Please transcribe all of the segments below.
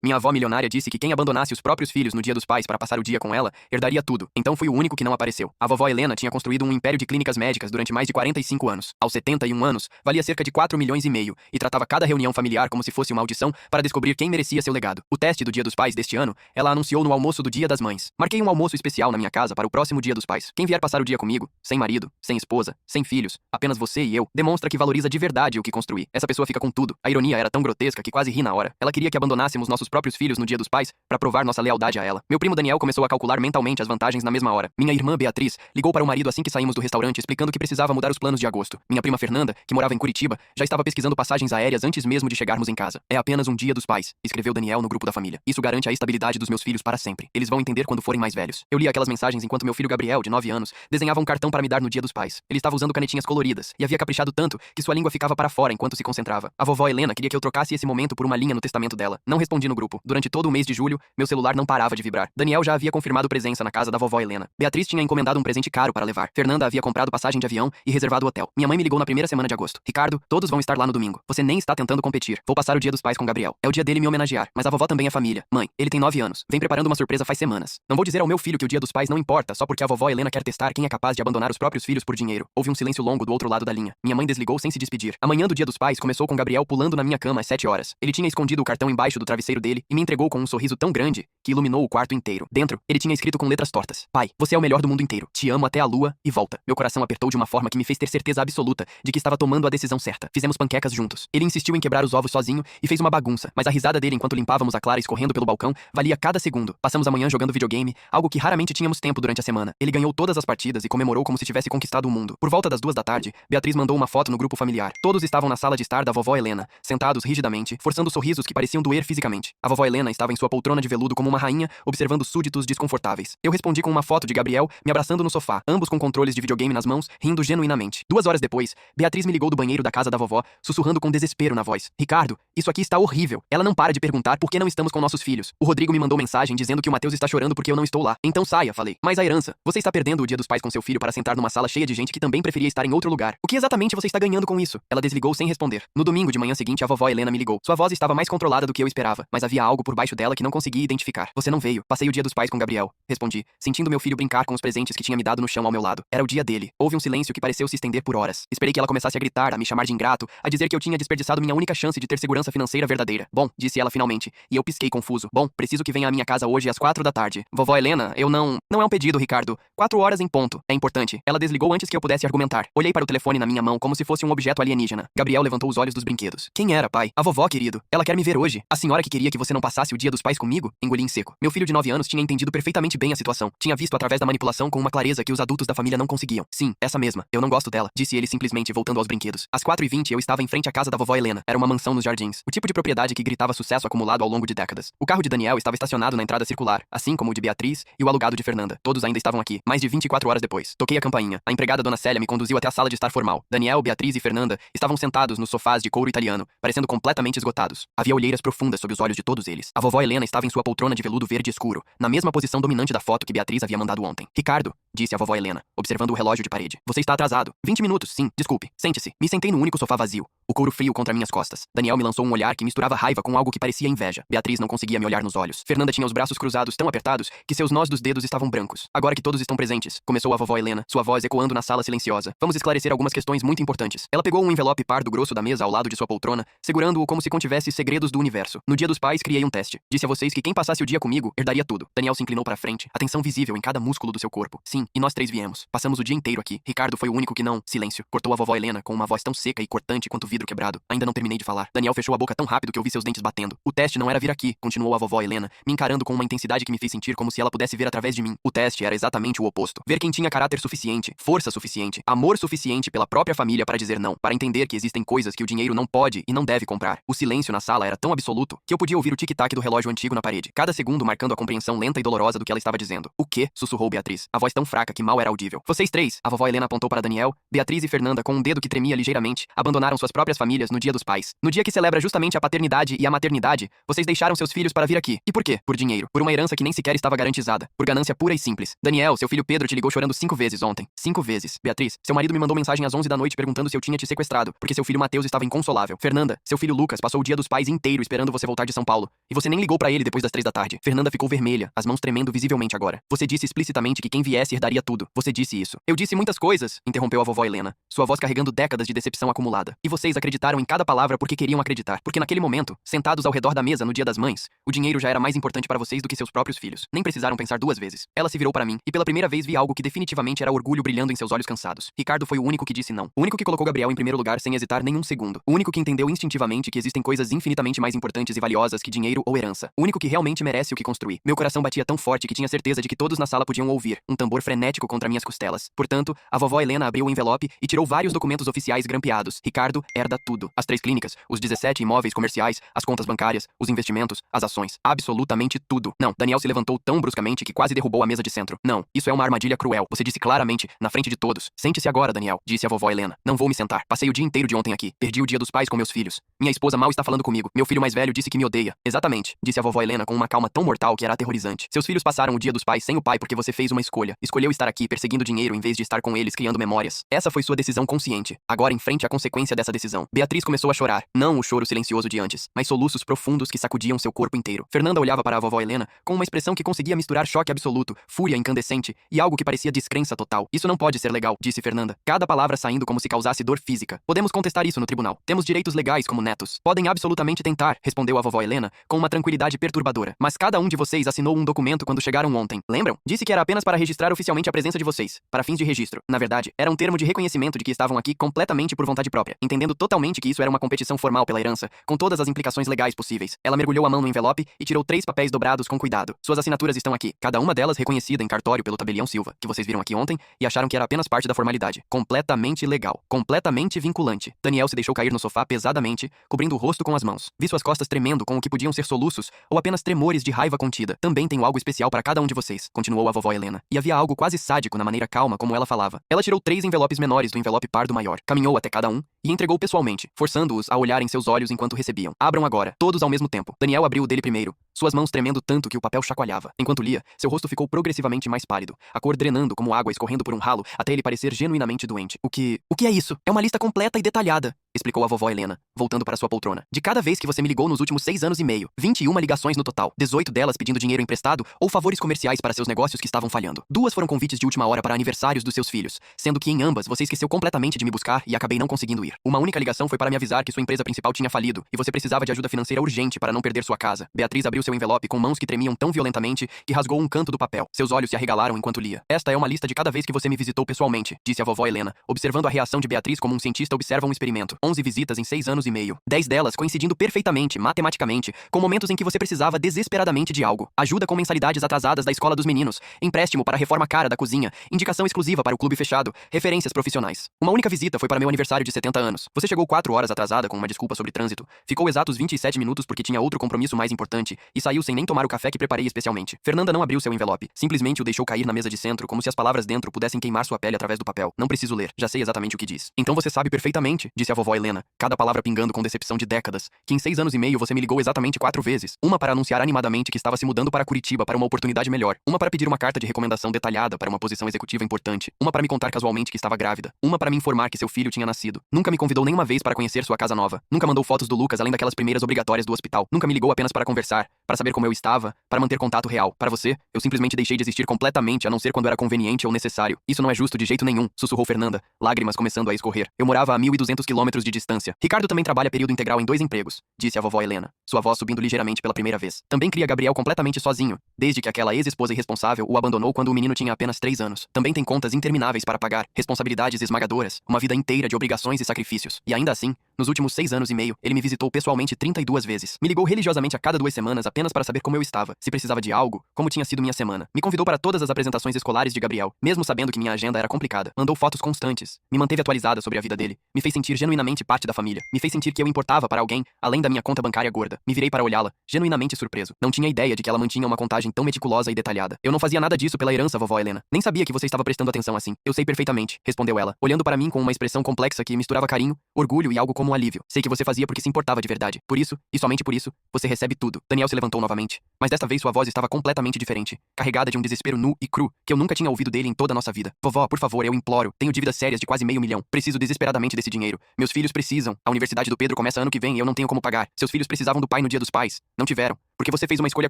Minha avó milionária disse que quem abandonasse os próprios filhos no Dia dos Pais para passar o dia com ela, herdaria tudo. Então fui o único que não apareceu. A vovó Helena tinha construído um império de clínicas médicas durante mais de 45 anos. Aos 71 anos, valia cerca de 4 milhões e meio e tratava cada reunião familiar como se fosse uma audição para descobrir quem merecia seu legado. O teste do Dia dos Pais deste ano, ela anunciou no almoço do Dia das Mães. Marquei um almoço especial na minha casa para o próximo Dia dos Pais. Quem vier passar o dia comigo, sem marido, sem esposa, sem filhos, apenas você e eu, demonstra que valoriza de verdade o que construí. Essa pessoa fica com tudo. A ironia era tão grotesca que quase ri na hora. Ela queria que abandonássemos nossos próprios filhos no Dia dos Pais para provar nossa lealdade a ela. Meu primo Daniel começou a calcular mentalmente as vantagens na mesma hora. Minha irmã Beatriz ligou para o marido assim que saímos do restaurante explicando que precisava mudar os planos de agosto. Minha prima Fernanda, que morava em Curitiba, já estava pesquisando passagens aéreas antes mesmo de chegarmos em casa. É apenas um Dia dos Pais, escreveu Daniel no grupo da família. Isso garante a estabilidade dos meus filhos para sempre. Eles vão entender quando forem mais velhos. Eu li aquelas mensagens enquanto meu filho Gabriel, de 9 anos, desenhava um cartão para me dar no Dia dos Pais. Ele estava usando canetinhas coloridas e havia caprichado tanto que sua língua ficava para fora enquanto se concentrava. A vovó Helena queria que eu trocasse esse momento por uma linha no testamento dela. Não respondi no grupo. Durante todo o mês de julho, meu celular não parava de vibrar. Daniel já havia confirmado presença na casa da vovó Helena. Beatriz tinha encomendado um presente caro para levar. Fernanda havia comprado passagem de avião e reservado o hotel. Minha mãe me ligou na primeira semana de agosto. Ricardo, todos vão estar lá no domingo. Você nem está tentando competir. Vou passar o Dia dos Pais com Gabriel. É o dia dele me homenagear. Mas a vovó também é família. Mãe, ele tem 9 anos. Vem preparando uma surpresa faz semanas. Não vou dizer ao meu filho que o Dia dos Pais não importa só porque a vovó Helena quer testar quem é capaz de abandonar os próprios filhos por dinheiro. Houve um silêncio longo do outro lado da linha. Minha mãe desligou sem se despedir. A manhã do Dia dos Pais começou com Gabriel pulando na minha cama às 7 horas. Ele tinha escondido o cartão embaixo do travesseiro dele e me entregou com um sorriso tão grande que iluminou o quarto inteiro. Dentro, ele tinha escrito com letras tortas: Pai, você é o melhor do mundo inteiro. Te amo até a lua e volta. Meu coração apertou de uma forma que me fez ter certeza absoluta de que estava tomando a decisão certa. Fizemos panquecas juntos. Ele insistiu em quebrar os ovos sozinho e fez uma bagunça, mas a risada dele enquanto limpávamos a Clara escorrendo pelo balcão valia cada segundo. Passamos a manhã jogando videogame, algo que raramente tínhamos tempo durante a semana. Ele ganhou todas as partidas e comemorou como se tivesse conquistado o mundo. Por volta das 2 da tarde, Beatriz mandou uma foto no grupo familiar. Todos estavam na sala de estar da vovó Helena, sentados rigidamente, forçando sorrisos que pareciam doer fisicamente. A vovó Helena estava em sua poltrona de veludo como uma rainha, observando súditos desconfortáveis. Eu respondi com uma foto de Gabriel me abraçando no sofá, ambos com controles de videogame nas mãos, rindo genuinamente. 2 horas depois, Beatriz me ligou do banheiro da casa da vovó, sussurrando com desespero na voz: Ricardo, isso aqui está horrível. Ela não para de perguntar por que não estamos com nossos filhos. O Rodrigo me mandou mensagem dizendo que o Matheus está chorando porque eu não estou lá. Então saia, falei. Mas a herança. Você está perdendo o Dia dos Pais com seu filho para sentar numa sala cheia de gente que também preferia estar em outro lugar. O que exatamente você está ganhando com isso? Ela desligou sem responder. No domingo de manhã seguinte, a vovó Helena me ligou. Sua voz estava mais controlada do que eu esperava, mas havia algo por baixo dela que não conseguia identificar. Você não veio. Passei o Dia dos Pais com Gabriel. Respondi, sentindo meu filho brincar com os presentes que tinha me dado no chão ao meu lado. Era o dia dele. Houve um silêncio que pareceu se estender por horas. Esperei que ela começasse a gritar, a me chamar de ingrato, a dizer que eu tinha desperdiçado minha única chance de ter segurança financeira verdadeira. Bom, disse ela finalmente, e eu pisquei confuso. Bom, preciso que venha à minha casa hoje às 4 da tarde. Vovó Helena, eu não... Não é um pedido, Ricardo. 4 horas em ponto. É importante. Ela desligou antes que eu pudesse argumentar. Olhei para o telefone na minha mão como se fosse um objeto alienígena. Gabriel levantou os olhos dos brinquedos. Quem era, pai? A vovó, querido. Ela quer me ver hoje. A senhora que queria que você não passasse o Dia dos Pais comigo? Engoli em seco. Meu filho de 9 anos tinha entendido perfeitamente bem a situação. Tinha visto através da manipulação com uma clareza que os adultos da família não conseguiam. Sim, essa mesma. Eu não gosto dela, disse ele simplesmente voltando aos brinquedos. Às 4h20 eu estava em frente à casa da vovó Helena. Era uma mansão nos jardins. O tipo de propriedade que gritava sucesso acumulado ao longo de décadas. O carro de Daniel estava estacionado na entrada circular, assim como o de Beatriz e o alugado de Fernanda. Todos ainda estavam aqui, mais de 24 horas depois. Toquei a campainha. A empregada Dona Célia me conduziu até a sala de estar formal. Daniel, Beatriz e Fernanda estavam sentados nos sofás de couro italiano, parecendo completamente esgotados. Havia olheiras profundas sob os olhos de todos eles. A vovó Helena estava em sua poltrona de veludo verde escuro, na mesma posição dominante da foto que Beatriz havia mandado ontem. Ricardo, disse a vovó Helena, observando o relógio de parede. Você está atrasado. 20 minutos, sim, desculpe. Sente-se. Me sentei no único sofá vazio, o couro frio contra minhas costas. Daniel me lançou um olhar que misturava raiva com algo que parecia inveja. Beatriz não conseguia me olhar nos olhos. Fernanda tinha os braços cruzados tão apertados que seus nós dos dedos estavam brancos. Agora que todos estão presentes, começou a vovó Helena, sua voz ecoando na sala silenciosa. Vamos esclarecer algumas questões muito importantes. Ela pegou um envelope pardo grosso da mesa ao lado de sua poltrona, segurando-o como se contivesse segredos do universo. No Dia dos Pais, criei um teste. Disse a vocês que quem passasse o dia comigo, herdaria tudo. Daniel se inclinou para frente, atenção visível em cada músculo do seu corpo. Sim, e nós 3 viemos. Passamos o dia inteiro aqui. Ricardo foi o único que não... Silêncio. Cortou a vovó Helena com uma voz tão seca e cortante quanto vidro quebrado. Ainda não terminei de falar. Daniel fechou a boca tão rápido que eu vi seus dentes batendo. O teste não era vir aqui, continuou a vovó Helena, me encarando com uma intensidade que me fez sentir como se ela pudesse ver através de mim. O teste era exatamente o oposto. Ver quem tinha caráter suficiente, força suficiente, amor suficiente pela própria família para dizer não, para entender que existem coisas que o dinheiro não pode e não deve comprar. O silêncio na sala era tão absoluto que eu podia ouvir o tic-tac do relógio antigo na parede, cada segundo marcando a compreensão lenta e dolorosa do que ela estava dizendo. O quê? Sussurrou Beatriz, a voz tão fraca que mal era audível. Vocês 3, a vovó Helena apontou para Daniel, Beatriz e Fernanda com um dedo que tremia ligeiramente, abandonaram suas próprias famílias no Dia dos Pais. No dia que celebra justamente a paternidade e a maternidade, vocês deixaram seus filhos para vir aqui. E por quê? Por dinheiro. Por uma herança que nem sequer estava garantizada. Por ganância pura e simples. Daniel, seu filho Pedro te ligou chorando 5 vezes ontem. 5 vezes. Beatriz, seu marido me mandou mensagem às 11 da noite perguntando se eu tinha te sequestrado, porque seu filho Matheus estava inconsolável. Fernanda, seu filho Lucas passou o Dia dos Pais inteiro esperando você voltar de São Paulo Paulo, e você nem ligou pra ele depois das 3 da tarde. Fernanda ficou vermelha, as mãos tremendo visivelmente agora. Você disse explicitamente que quem viesse herdaria tudo. Você disse isso. Eu disse muitas coisas, interrompeu a vovó Helena, sua voz carregando décadas de decepção acumulada. E vocês acreditaram em cada palavra porque queriam acreditar. Porque naquele momento, sentados ao redor da mesa no Dia das Mães, o dinheiro já era mais importante para vocês do que seus próprios filhos. Nem precisaram pensar 2 vezes. Ela se virou para mim, e pela primeira vez vi algo que definitivamente era orgulho brilhando em seus olhos cansados. Ricardo foi o único que disse não. O único que colocou Gabriel em primeiro lugar sem hesitar nem um segundo. O único que entendeu instintivamente que existem coisas infinitamente mais importantes e valiosas que dinheiro ou herança. O único que realmente merece o que construí. Meu coração batia tão forte que tinha certeza de que todos na sala podiam ouvir, um tambor frenético contra minhas costelas. Portanto, a vovó Helena abriu o envelope e tirou vários documentos oficiais grampeados. Ricardo herda tudo. As 3 clínicas, os 17 imóveis comerciais, as contas bancárias, os investimentos, as ações. Absolutamente tudo. Não, Daniel se levantou tão bruscamente que quase derrubou a mesa de centro. Não, isso é uma armadilha cruel. Você disse claramente, na frente de todos. Sente-se agora, Daniel, disse a vovó Helena. Não vou me sentar. Passei o dia inteiro de ontem aqui. Perdi o Dia dos Pais com meus filhos. Minha esposa mal está falando comigo. Meu filho mais velho disse que me odeia. Exatamente, disse a vovó Helena com uma calma tão mortal que era aterrorizante. Seus filhos passaram o Dia dos Pais sem o pai porque você fez uma escolha. Escolheu estar aqui perseguindo dinheiro em vez de estar com eles criando memórias. Essa foi sua decisão consciente. Agora enfrente a consequência dessa decisão. Beatriz começou a chorar. Não o choro silencioso de antes, mas soluços profundos que sacudiam seu corpo inteiro. Fernanda olhava para a vovó Helena com uma expressão que conseguia misturar choque absoluto, fúria incandescente e algo que parecia descrença total. Isso não pode ser legal, disse Fernanda, cada palavra saindo como se causasse dor física. Podemos contestar isso no tribunal. Temos direitos legais como netos. Podem absolutamente tentar, respondeu a vovó Helena com uma tranquilidade perturbadora. Mas cada um de vocês assinou um documento quando chegaram ontem. Lembram? Disse que era apenas para registrar oficialmente a presença de vocês, para fins de registro. Na verdade, era um termo de reconhecimento de que estavam aqui completamente por vontade própria, entendendo totalmente que isso era uma competição formal pela herança, com todas as implicações legais possíveis. Ela mergulhou a mão no envelope e tirou 3 papéis dobrados com cuidado. Suas assinaturas estão aqui, cada uma delas reconhecida em cartório pelo tabelião Silva, que vocês viram aqui ontem e acharam que era apenas parte da formalidade. Completamente legal, completamente vinculante. Daniel se deixou cair no sofá pesadamente, cobrindo o rosto com as mãos. Vi suas costas tremendo com o que podiam ser soluços ou apenas tremores de raiva contida. Também tenho algo especial para cada um de vocês, continuou a vovó Helena. E havia algo quase sádico na maneira calma como ela falava. Ela tirou 3 envelopes menores do envelope pardo maior, caminhou até cada um e entregou pessoalmente, forçando-os a olhar em seus olhos enquanto recebiam. Abram agora, todos ao mesmo tempo. Daniel abriu o dele primeiro, suas mãos tremendo tanto que o papel chacoalhava. Enquanto lia, seu rosto ficou progressivamente mais pálido, a cor drenando como água escorrendo por um ralo até ele parecer genuinamente doente. O que é isso? É uma lista completa e detalhada, explicou a vovó Helena, voltando para sua poltrona. De cada vez que você me ligou nos últimos 6 anos e meio, 21 ligações no total, 18 delas pedindo dinheiro emprestado ou favores comerciais para seus negócios que estavam falhando. 2 foram convites de última hora para aniversários dos seus filhos, sendo que em ambas você esqueceu completamente de me buscar e acabei não conseguindo ir. Uma única ligação foi para me avisar que sua empresa principal tinha falido e você precisava de ajuda financeira urgente para não perder sua casa. Beatriz abriu seu envelope com mãos que tremiam tão violentamente que rasgou um canto do papel. Seus olhos se arregalaram enquanto lia. Esta é uma lista de cada vez que você me visitou pessoalmente, disse a vovó Helena, observando a reação de Beatriz como um cientista observa um experimento. 11 visitas em 6 anos e meio. 10 delas coincidindo perfeitamente, matematicamente, com momentos em que você precisava desesperadamente de algo. Ajuda com mensalidades atrasadas da escola dos meninos, empréstimo para a reforma cara da cozinha, indicação exclusiva para o clube fechado, referências profissionais. Uma única visita foi para meu aniversário de 70 anos. Você chegou 4 horas atrasada com uma desculpa sobre trânsito, ficou exatos 27 minutos porque tinha outro compromisso mais importante e saiu sem nem tomar o café que preparei especialmente. Fernanda não abriu seu envelope, simplesmente o deixou cair na mesa de centro como se as palavras dentro pudessem queimar sua pele através do papel. Não preciso ler, já sei exatamente o que diz. Então você sabe perfeitamente, disse a vovó Helena, cada palavra pingando com decepção de décadas, que em 6 anos e meio você me ligou exatamente 4 vezes. Uma para anunciar animadamente que estava se mudando para Curitiba para uma oportunidade melhor. Uma para pedir uma carta de recomendação detalhada para uma posição executiva importante. Uma para me contar casualmente que estava grávida. Uma para me informar que seu filho tinha nascido. Nunca me convidou nenhuma vez para conhecer sua casa nova. Nunca mandou fotos do Lucas além daquelas primeiras obrigatórias do hospital. Nunca me ligou apenas para conversar, para saber como eu estava, para manter contato real. Para você, eu simplesmente deixei de existir completamente, a não ser quando era conveniente ou necessário. Isso não é justo de jeito nenhum, sussurrou Fernanda, lágrimas começando a escorrer. Eu morava a 1.200 quilômetros de distância. Ricardo também trabalha período integral em 2 empregos, disse a vovó Helena, sua voz subindo ligeiramente pela primeira vez. Também cria Gabriel completamente sozinho, desde que aquela ex-esposa irresponsável o abandonou quando o menino tinha apenas 3 anos. Também tem contas intermináveis para pagar, responsabilidades esmagadoras, uma vida inteira de obrigações e sacrifícios. E ainda assim, nos últimos 6 anos e meio, ele me visitou pessoalmente 32 vezes. Me ligou religiosamente a cada 2 semanas apenas para saber como eu estava, se precisava de algo, como tinha sido minha semana. Me convidou para todas as apresentações escolares de Gabriel, mesmo sabendo que minha agenda era complicada. Mandou fotos constantes, me manteve atualizada sobre a vida dele, me fez sentir genuinamente parte da família, me fez sentir que eu importava para alguém, além da minha conta bancária gorda. Me virei para olhá-la, genuinamente surpreso. Não tinha ideia de que ela mantinha uma contagem tão meticulosa e detalhada. Eu não fazia nada disso pela herança, vovó Helena. Nem sabia que você estava prestando atenção assim. Eu sei perfeitamente, respondeu ela, olhando para mim com uma expressão complexa que misturava carinho, orgulho e algo como alívio. Sei que você fazia porque se importava de verdade. Por isso, e somente por isso, você recebe tudo. Daniel se levantou novamente, Mas desta vez sua voz estava completamente diferente, carregada de um desespero nu e cru, que eu nunca tinha ouvido dele em toda a nossa vida. Vovó, por favor, eu imploro. Tenho dívidas sérias de quase meio milhão. Preciso desesperadamente desse dinheiro. Meus filhos precisam. A universidade do Pedro começa ano que vem e eu não tenho como pagar. Seus filhos precisavam do pai no dia dos pais. Não tiveram. Porque você fez uma escolha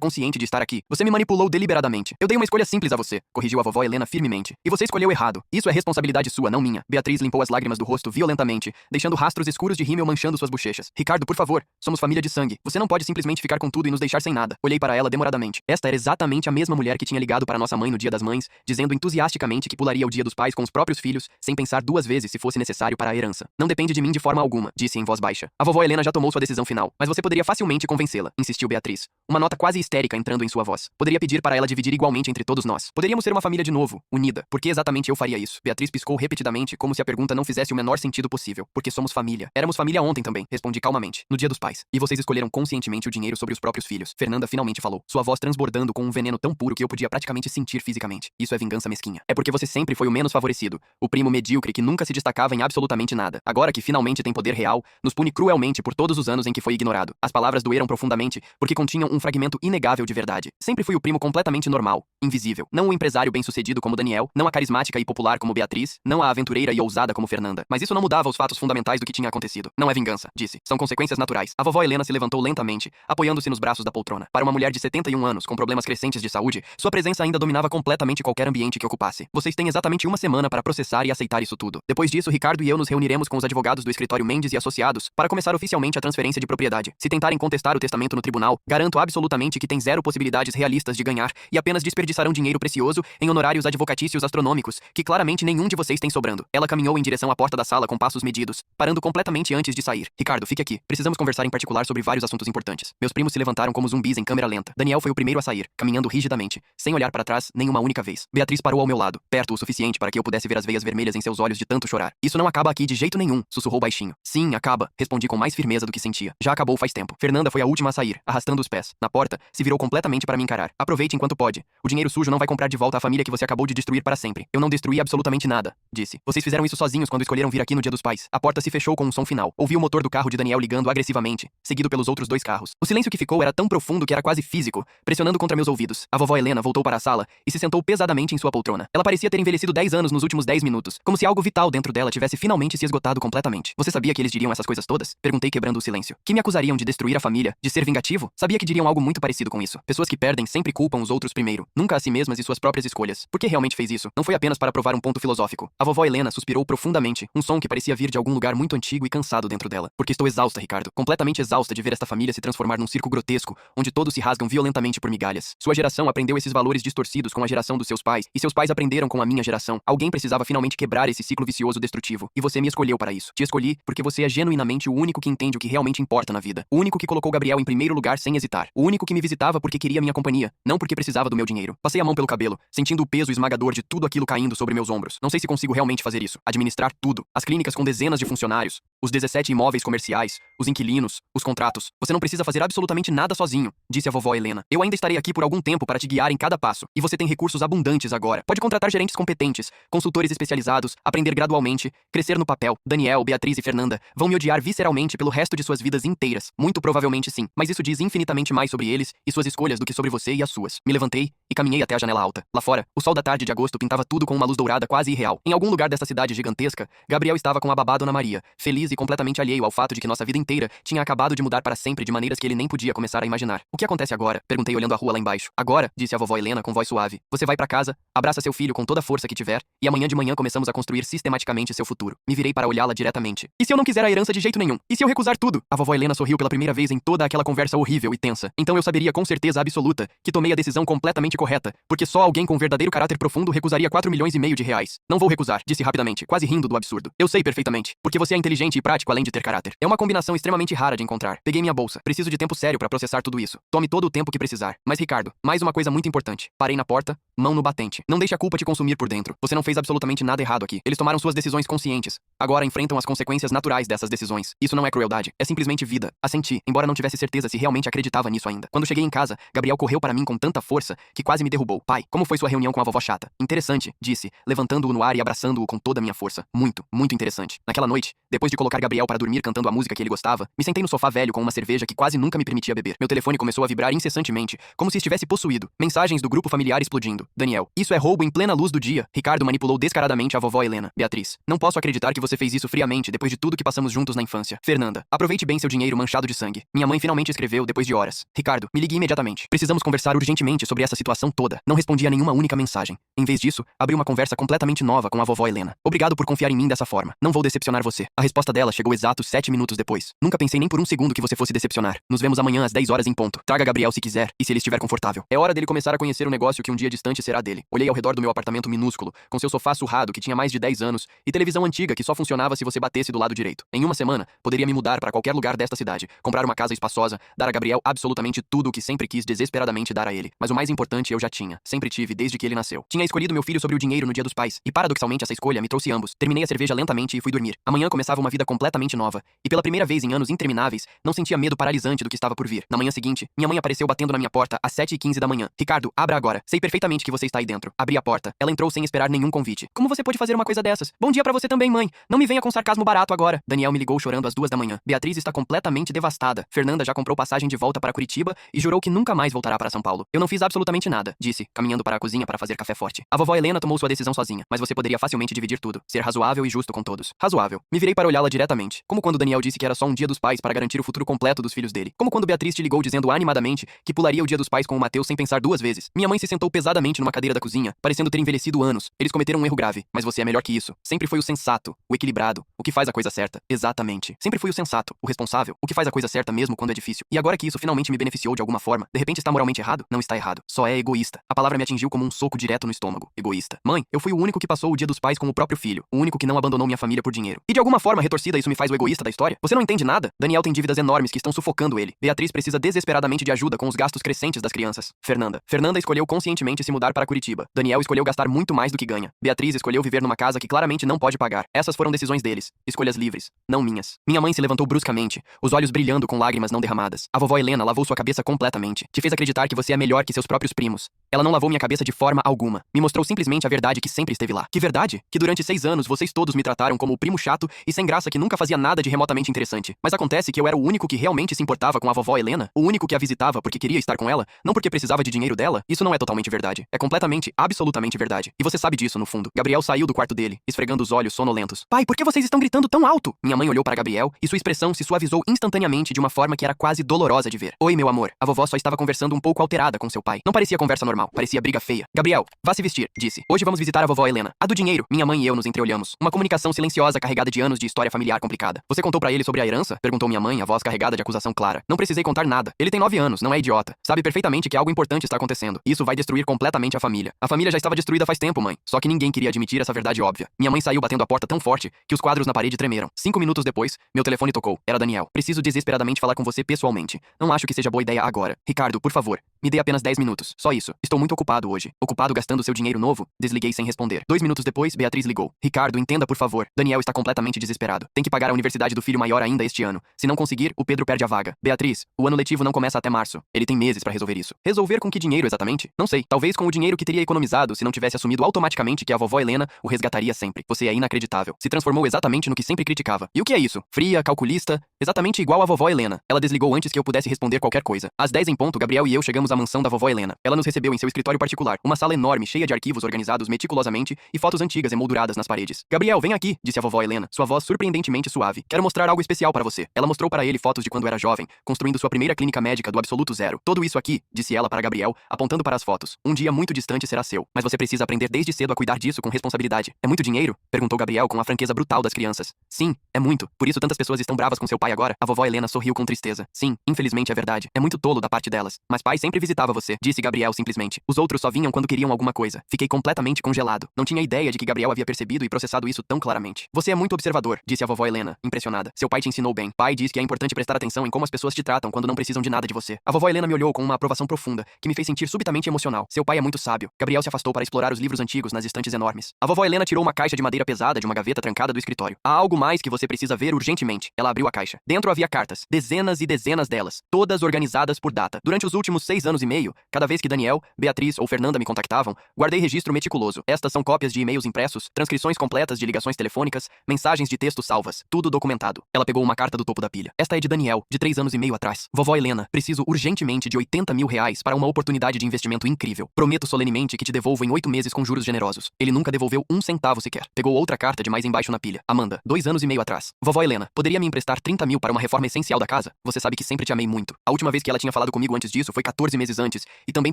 consciente de estar aqui. Você me manipulou deliberadamente. Eu dei uma escolha simples a você, corrigiu a vovó Helena firmemente. E você escolheu errado. Isso é responsabilidade sua, não minha. Beatriz limpou as lágrimas do rosto violentamente, deixando rastros escuros de rímel manchando suas bochechas. Ricardo, por favor, somos família de sangue. Você não pode simplesmente ficar com tudo e nos deixar sem nada. Olhei para ela demoradamente. Esta era exatamente a mesma mulher que tinha ligado para nossa mãe no dia das mães, dizendo entusiasticamente que pularia o dia dos pais com os próprios filhos, sem pensar duas vezes se fosse necessário para a herança. Não depende de mim de forma alguma, disse em voz baixa. A vovó Helena já tomou sua decisão final, mas você poderia facilmente convencê-la, insistiu Beatriz. Uma nota quase histérica entrando em sua voz. Poderia pedir para ela dividir igualmente entre todos nós. Poderíamos ser uma família de novo, unida. Por que exatamente eu faria isso? Beatriz piscou repetidamente, como se a pergunta não fizesse o menor sentido possível. Porque somos família. Éramos família ontem também, respondi calmamente. No dia dos pais. E vocês escolheram conscientemente o dinheiro sobre os próprios filhos. Fernanda finalmente falou, sua voz transbordando com um veneno tão puro que eu podia praticamente sentir fisicamente. Isso é vingança mesquinha. É porque você sempre foi o menos favorecido, o primo medíocre que nunca se destacava em absolutamente nada. Agora que finalmente tem poder real, nos pune cruelmente por todos os anos em que foi ignorado. As palavras doeram profundamente porque continham um fragmento inegável de verdade. Sempre fui o primo completamente normal, invisível. Não o empresário bem-sucedido como Daniel, não a carismática e popular como Beatriz, não a aventureira e ousada como Fernanda. Mas isso não mudava os fatos fundamentais do que tinha acontecido. Não é vingança, disse. São consequências naturais. A vovó Helena se levantou lentamente, apoiando-se nos braços da poltrona. Para uma mulher de 71 anos, com problemas crescentes de saúde, sua presença ainda dominava completamente qualquer ambiente que ocupasse. Vocês têm exatamente uma semana para processar e aceitar isso tudo. Depois disso, Ricardo e eu nos reuniremos com os advogados do escritório Mendes e Associados para começar oficialmente a transferência de propriedade. Se tentarem contestar o testamento no tribunal, garanto absolutamente que tem zero possibilidades realistas de ganhar e apenas desperdiçarão dinheiro precioso em honorários advocatícios astronômicos, que claramente nenhum de vocês tem sobrando. Ela caminhou em direção à porta da sala com passos medidos, parando completamente antes de sair. Ricardo, fique aqui. Precisamos conversar em particular sobre vários assuntos importantes. Meus primos se levantaram como zumbis em câmera lenta. Daniel foi o primeiro a sair, caminhando rigidamente, sem olhar para trás nem uma única vez. Beatriz parou ao meu lado, perto o suficiente para que eu pudesse ver as veias vermelhas em seus olhos de tanto chorar. Isso não acaba aqui de jeito nenhum, sussurrou baixinho. Sim, acaba, respondi com mais firmeza do que sentia. Já acabou faz tempo. Fernanda foi a última a sair, arrastando os pés. Na porta, se virou completamente para me encarar. Aproveite enquanto pode. O dinheiro sujo não vai comprar de volta a família que você acabou de destruir para sempre. Eu não destruí absolutamente nada, disse. Vocês fizeram isso sozinhos quando escolheram vir aqui no dia dos pais. A porta se fechou com um som final. Ouvi o motor do carro de Daniel ligando agressivamente, seguido pelos outros dois carros. O silêncio que ficou era tão profundo que era quase físico, pressionando contra meus ouvidos. A vovó Helena voltou para a sala e se sentou pesadamente em sua poltrona. Ela parecia ter envelhecido 10 anos nos últimos 10 minutos, como se algo vital dentro dela tivesse finalmente se esgotado completamente. Você sabia que eles diriam essas coisas todas? Perguntei quebrando o silêncio. Que me acusariam de destruir a família, de ser vingativo? Sabia que diriam algo muito parecido com isso. Pessoas que perdem sempre culpam os outros primeiro, nunca a si mesmas e suas próprias escolhas. Por que realmente fez isso? Não foi apenas para provar um ponto filosófico. A vovó Helena suspirou profundamente, um som que parecia vir de algum lugar muito antigo e cansado dentro dela. Porque estou exausta, Ricardo. Completamente exausta de ver esta família se transformar num circo grotesco, onde todos se rasgam violentamente por migalhas. Sua geração aprendeu esses valores distorcidos com a geração dos seus pais, e seus pais aprenderam com a minha geração. Alguém precisava finalmente quebrar esse ciclo vicioso destrutivo, e você me escolheu para isso. Te escolhi porque você é genuinamente o único que entende o que realmente importa na vida. O único que colocou Gabriel em primeiro lugar sem hesitar. O único que me visitava porque queria minha companhia, não porque precisava do meu dinheiro. Passei a mão pelo cabelo, sentindo o peso esmagador de tudo aquilo caindo sobre meus ombros. Não sei se consigo realmente fazer isso. Administrar tudo. As clínicas com dezenas de funcionários, os 17 imóveis comerciais, os inquilinos, os contratos. Você não precisa fazer absolutamente nada sozinho, disse a vovó Helena. Eu ainda estarei aqui por algum tempo para te guiar em cada passo. E você tem recursos abundantes agora. Pode contratar gerentes competentes, consultores especializados, aprender gradualmente, crescer no papel. Daniel, Beatriz e Fernanda vão me odiar visceralmente pelo resto de suas vidas inteiras. Muito provavelmente sim. Mas isso diz infinitamente mais sobre eles e suas escolhas do que sobre você e as suas. Me levantei e caminhei até a janela alta. Lá fora, o sol da tarde de agosto pintava tudo com uma luz dourada quase irreal. Em algum lugar dessa cidade gigantesca, Gabriel estava com a babá Dona Maria, feliz e completamente alheio ao fato de que nossa vida inteira tinha acabado de mudar para sempre de maneiras que ele nem podia começar a imaginar. O que acontece agora? Perguntei olhando a rua lá embaixo. Agora, disse a vovó Helena com voz suave, você vai para casa, abraça seu filho com toda a força que tiver, e amanhã de manhã começamos a construir sistematicamente seu futuro. Me virei para olhá-la diretamente. E se eu não quiser a herança de jeito nenhum? E se eu recusar tudo? A vovó Helena sorriu pela primeira vez em toda aquela conversa horrível e tensa. Então eu saberia com certeza absoluta que tomei a decisão completamente correta, porque só alguém com verdadeiro caráter profundo recusaria 4,5 milhões de reais. Não vou recusar, disse rapidamente, quase rindo do absurdo. Eu sei perfeitamente, porque você é inteligente e prático além de ter caráter. É uma combinação extremamente rara de encontrar. Peguei minha bolsa. Preciso de tempo sério para processar tudo isso. Tome todo o tempo que precisar. Mas Ricardo, mais uma coisa muito importante. Parei na porta, mão no batente. Não deixe a culpa te consumir por dentro. Você não fez absolutamente nada errado aqui. Eles tomaram suas decisões conscientes. Agora enfrentam as consequências naturais dessas decisões. Isso não é crueldade, é simplesmente vida. Assenti, embora não tivesse certeza se realmente acreditava nisso ainda. Quando cheguei em casa, Gabriel correu para mim com tanta força que quase me derrubou. Pai, como foi sua reunião com a vovó chata? Interessante, disse, levantando-o no ar e abraçando-o com toda a minha força. Muito, muito interessante. Naquela noite, depois de colocar colocar Gabriel para dormir cantando a música que ele gostava, me sentei no sofá velho com uma cerveja que quase nunca me permitia beber. Meu telefone começou a vibrar incessantemente, como se estivesse possuído. Mensagens do grupo familiar explodindo. Daniel, isso é roubo em plena luz do dia. Ricardo manipulou descaradamente a vovó Helena. Beatriz, não posso acreditar que você fez isso friamente depois de tudo que passamos juntos na infância. Fernanda, aproveite bem seu dinheiro manchado de sangue. Minha mãe finalmente escreveu depois de horas. Ricardo, me ligue imediatamente. Precisamos conversar urgentemente sobre essa situação toda. Não respondi a nenhuma única mensagem. Em vez disso, abri uma conversa completamente nova com a vovó Helena. Obrigado por confiar em mim dessa forma. Não vou decepcionar você. A resposta dela chegou exatos 7 minutos depois. Nunca pensei nem por um segundo que você fosse decepcionar. Nos vemos amanhã às 10 horas em ponto. Traga Gabriel se quiser e se ele estiver confortável. É hora dele começar a conhecer o negócio que um dia distante será dele. Olhei ao redor do meu apartamento minúsculo, com seu sofá surrado que tinha mais de 10 anos e televisão antiga que só funcionava se você batesse do lado direito. Em uma semana, poderia me mudar para qualquer lugar desta cidade, comprar uma casa espaçosa, dar a Gabriel absolutamente tudo o que sempre quis desesperadamente dar a ele. Mas o mais importante eu já tinha. Sempre tive desde que ele nasceu. Tinha escolhido meu filho sobre o dinheiro no Dia dos Pais, e paradoxalmente essa escolha me trouxe ambos. Terminei a cerveja lentamente e fui dormir. Amanhã começava uma vida completamente nova, e pela primeira vez em anos intermináveis, não sentia medo paralisante do que estava por vir. Na manhã seguinte, minha mãe apareceu batendo na minha porta às 7h15 da manhã. Ricardo, abra agora. Sei perfeitamente que você está aí dentro. Abri a porta. Ela entrou sem esperar nenhum convite. Como você pode fazer uma coisa dessas? Bom dia pra você também, mãe. Não me venha com sarcasmo barato agora. Daniel me ligou chorando às 2 da manhã. Beatriz está completamente devastada. Fernanda já comprou passagem de volta para Curitiba e jurou que nunca mais voltará para São Paulo. Eu não fiz absolutamente nada, disse, caminhando para a cozinha para fazer café forte. A vovó Helena tomou sua decisão sozinha, mas você poderia facilmente dividir tudo. Ser razoável e justo com todos. Razoável. Me virei para olhá-la diretamente. Como quando Daniel disse que era só um dia dos pais para garantir o futuro completo dos filhos dele. Como quando Beatriz te ligou dizendo animadamente que pularia o dia dos pais com o Mateus sem pensar 2 vezes. Minha mãe se sentou pesadamente numa cadeira da cozinha, parecendo ter envelhecido anos. Eles cometeram um erro grave, mas você é melhor que isso. Sempre foi o sensato, o equilibrado, o que faz a coisa certa. Exatamente. Sempre fui o sensato, o responsável, o que faz a coisa certa mesmo quando é difícil. E agora que isso finalmente me beneficiou de alguma forma, de repente está moralmente errado? Não está errado. Só é egoísta. A palavra me atingiu como um soco direto no estômago. Egoísta. Mãe, eu fui o único que passou o dia dos pais com o próprio filho. O único que não abandonou minha família por dinheiro. E de alguma forma retorcida isso me faz o egoísta da história? Você não entende nada? Daniel tem dívidas enormes que estão sufocando ele. Beatriz precisa desesperadamente de ajuda com os gastos crescentes das crianças. Fernanda escolheu conscientemente se mudar para Curitiba. Daniel escolheu gastar muito mais do que ganha. Beatriz escolheu viver numa casa que claramente não pode pagar. Essas foram decisões deles. Escolhas livres. Não minhas. Minha mãe se levantou bruscamente, os olhos brilhando com lágrimas não derramadas. A vovó Helena lavou sua cabeça completamente. Te fez acreditar que você é melhor que seus próprios primos. Ela não lavou minha cabeça de forma alguma. Me mostrou simplesmente a verdade que sempre esteve lá. Que verdade? Que durante 6 anos vocês todos me trataram como o primo chato e sem graça que nunca fazia nada de remotamente interessante. Mas acontece que eu era o único que realmente se importava com a vovó Helena, o único que a visitava porque queria estar com ela, não porque precisava de dinheiro dela. Isso não é totalmente verdade. É completamente, absolutamente verdade. E você sabe disso, no fundo. Gabriel saiu do quarto dele, esfregando os olhos sonolentos. Pai, por que vocês estão gritando tão alto? Minha mãe olhou para Gabriel e sua expressão se suavizou instantaneamente de uma forma que era quase dolorosa de ver. Oi, meu amor. A vovó só estava conversando um pouco alterada com seu pai. Não parecia conversa normal, parecia briga feia. Gabriel, vá se vestir, disse. Hoje vamos visitar a vovó Helena. A do dinheiro. Minha mãe e eu nos entreolhamos. Uma comunicação silenciosa carregada de anos de história familiar complicada. Você contou pra ele sobre a herança? Perguntou minha mãe, a voz carregada de acusação clara. Não precisei contar nada. Ele tem 9 anos, não é idiota. Sabe perfeitamente que algo importante está acontecendo. Isso vai destruir completamente a família. A família já estava destruída faz tempo, mãe. Só que ninguém queria admitir essa verdade óbvia. Minha mãe saiu batendo a porta tão forte que os quadros na parede tremeram. 5 minutos depois, meu telefone tocou. Era Daniel. Preciso desesperadamente falar com você pessoalmente. Não acho que seja boa ideia agora. Ricardo, por favor, me dê apenas 10 minutos. Só isso. Estou muito ocupado hoje. Ocupado gastando seu dinheiro novo? Desliguei sem responder. 2 minutos depois, Beatriz ligou. Ricardo, entenda por favor. Daniel está completamente desesperado. Tem que pagar a universidade do filho maior ainda este ano. Se não conseguir, o Pedro perde a vaga. Beatriz, o ano letivo não começa até março. Ele tem meses pra resolver isso. Resolver com que dinheiro exatamente? Não sei. Talvez com o dinheiro que teria economizado se não tivesse assumido automaticamente que a vovó Helena o resgataria sempre. Você é inacreditável. Se transformou exatamente no que sempre criticava. E o que é isso? Fria, calculista, exatamente igual a vovó Helena. Ela desligou antes que eu pudesse responder qualquer coisa. Às 10 em ponto, Gabriel e eu chegamos à mansão da vovó Helena. Ela nos recebeu em seu escritório particular, uma sala enorme cheia de arquivos organizados meticulosamente e fotos antigas emolduradas nas paredes. Gabriel, vem aqui, disse a vovó Helena, sua voz surpreendentemente suave. Quero mostrar algo especial para você. Ela mostrou para ele fotos de quando era jovem, construindo sua primeira clínica médica do absoluto zero. Tudo isso aqui, disse ela para Gabriel, apontando para as fotos. Um dia muito distante será seu, mas você precisa aprender desde cedo a cuidar disso com responsabilidade. É muito dinheiro? Perguntou Gabriel com a franqueza brutal das crianças. Sim, é muito. Por isso tantas pessoas estão bravas com seu pai agora. A vovó Helena sorriu com tristeza. Sim, infelizmente é verdade. É muito tolo da parte delas. Mas pai sempre visitava você, disse Gabriel simplesmente. Os outros só vinham quando queriam alguma coisa. Fiquei completamente congelado. Não tinha ideia de que Gabriel havia percebido e processado isso tão claramente. Você é muito observador, disse a vovó Helena, impressionada. Seu pai te ensinou bem. Pai diz que é importante prestar atenção em como as pessoas te tratam quando não precisam de nada de você. A vovó Helena me olhou com uma aprovação profunda, que me fez sentir subitamente emocional. Seu pai é muito sábio. Gabriel se afastou para explorar os livros antigos nas estantes enormes. A vovó Helena tirou uma caixa de madeira pesada de uma gaveta trancada do escritório. Há algo mais que você precisa ver urgentemente. Ela abriu a caixa. Dentro havia cartas, dezenas e dezenas delas, todas organizadas por data. Durante os últimos 6 anos e meio, cada vez que Daniel, Beatriz ou Fernanda me contactavam, guardei registro meticuloso. Estas são cópias de e-mails impressos, transcrições completas de ligações telefônicas, mensagens de texto salvas, tudo documentado. Ela pegou uma carta do topo da pilha. Esta é de Daniel, de 3 anos e meio atrás. Vovó Helena, preciso urgentemente de 80 mil reais para uma oportunidade de investimento incrível. Prometo solenemente que te devolvo em 8 meses com juros generosos. Ele nunca devolveu um centavo sequer. Pegou outra carta de mais embaixo na pilha. Amanda, 2 anos e meio atrás. Vovó Helena, poderia me emprestar 30 mil para uma reforma essencial da casa? Você sabe que sempre te amei muito. A última vez que ela tinha falado comigo antes disso foi 14 meses antes, e também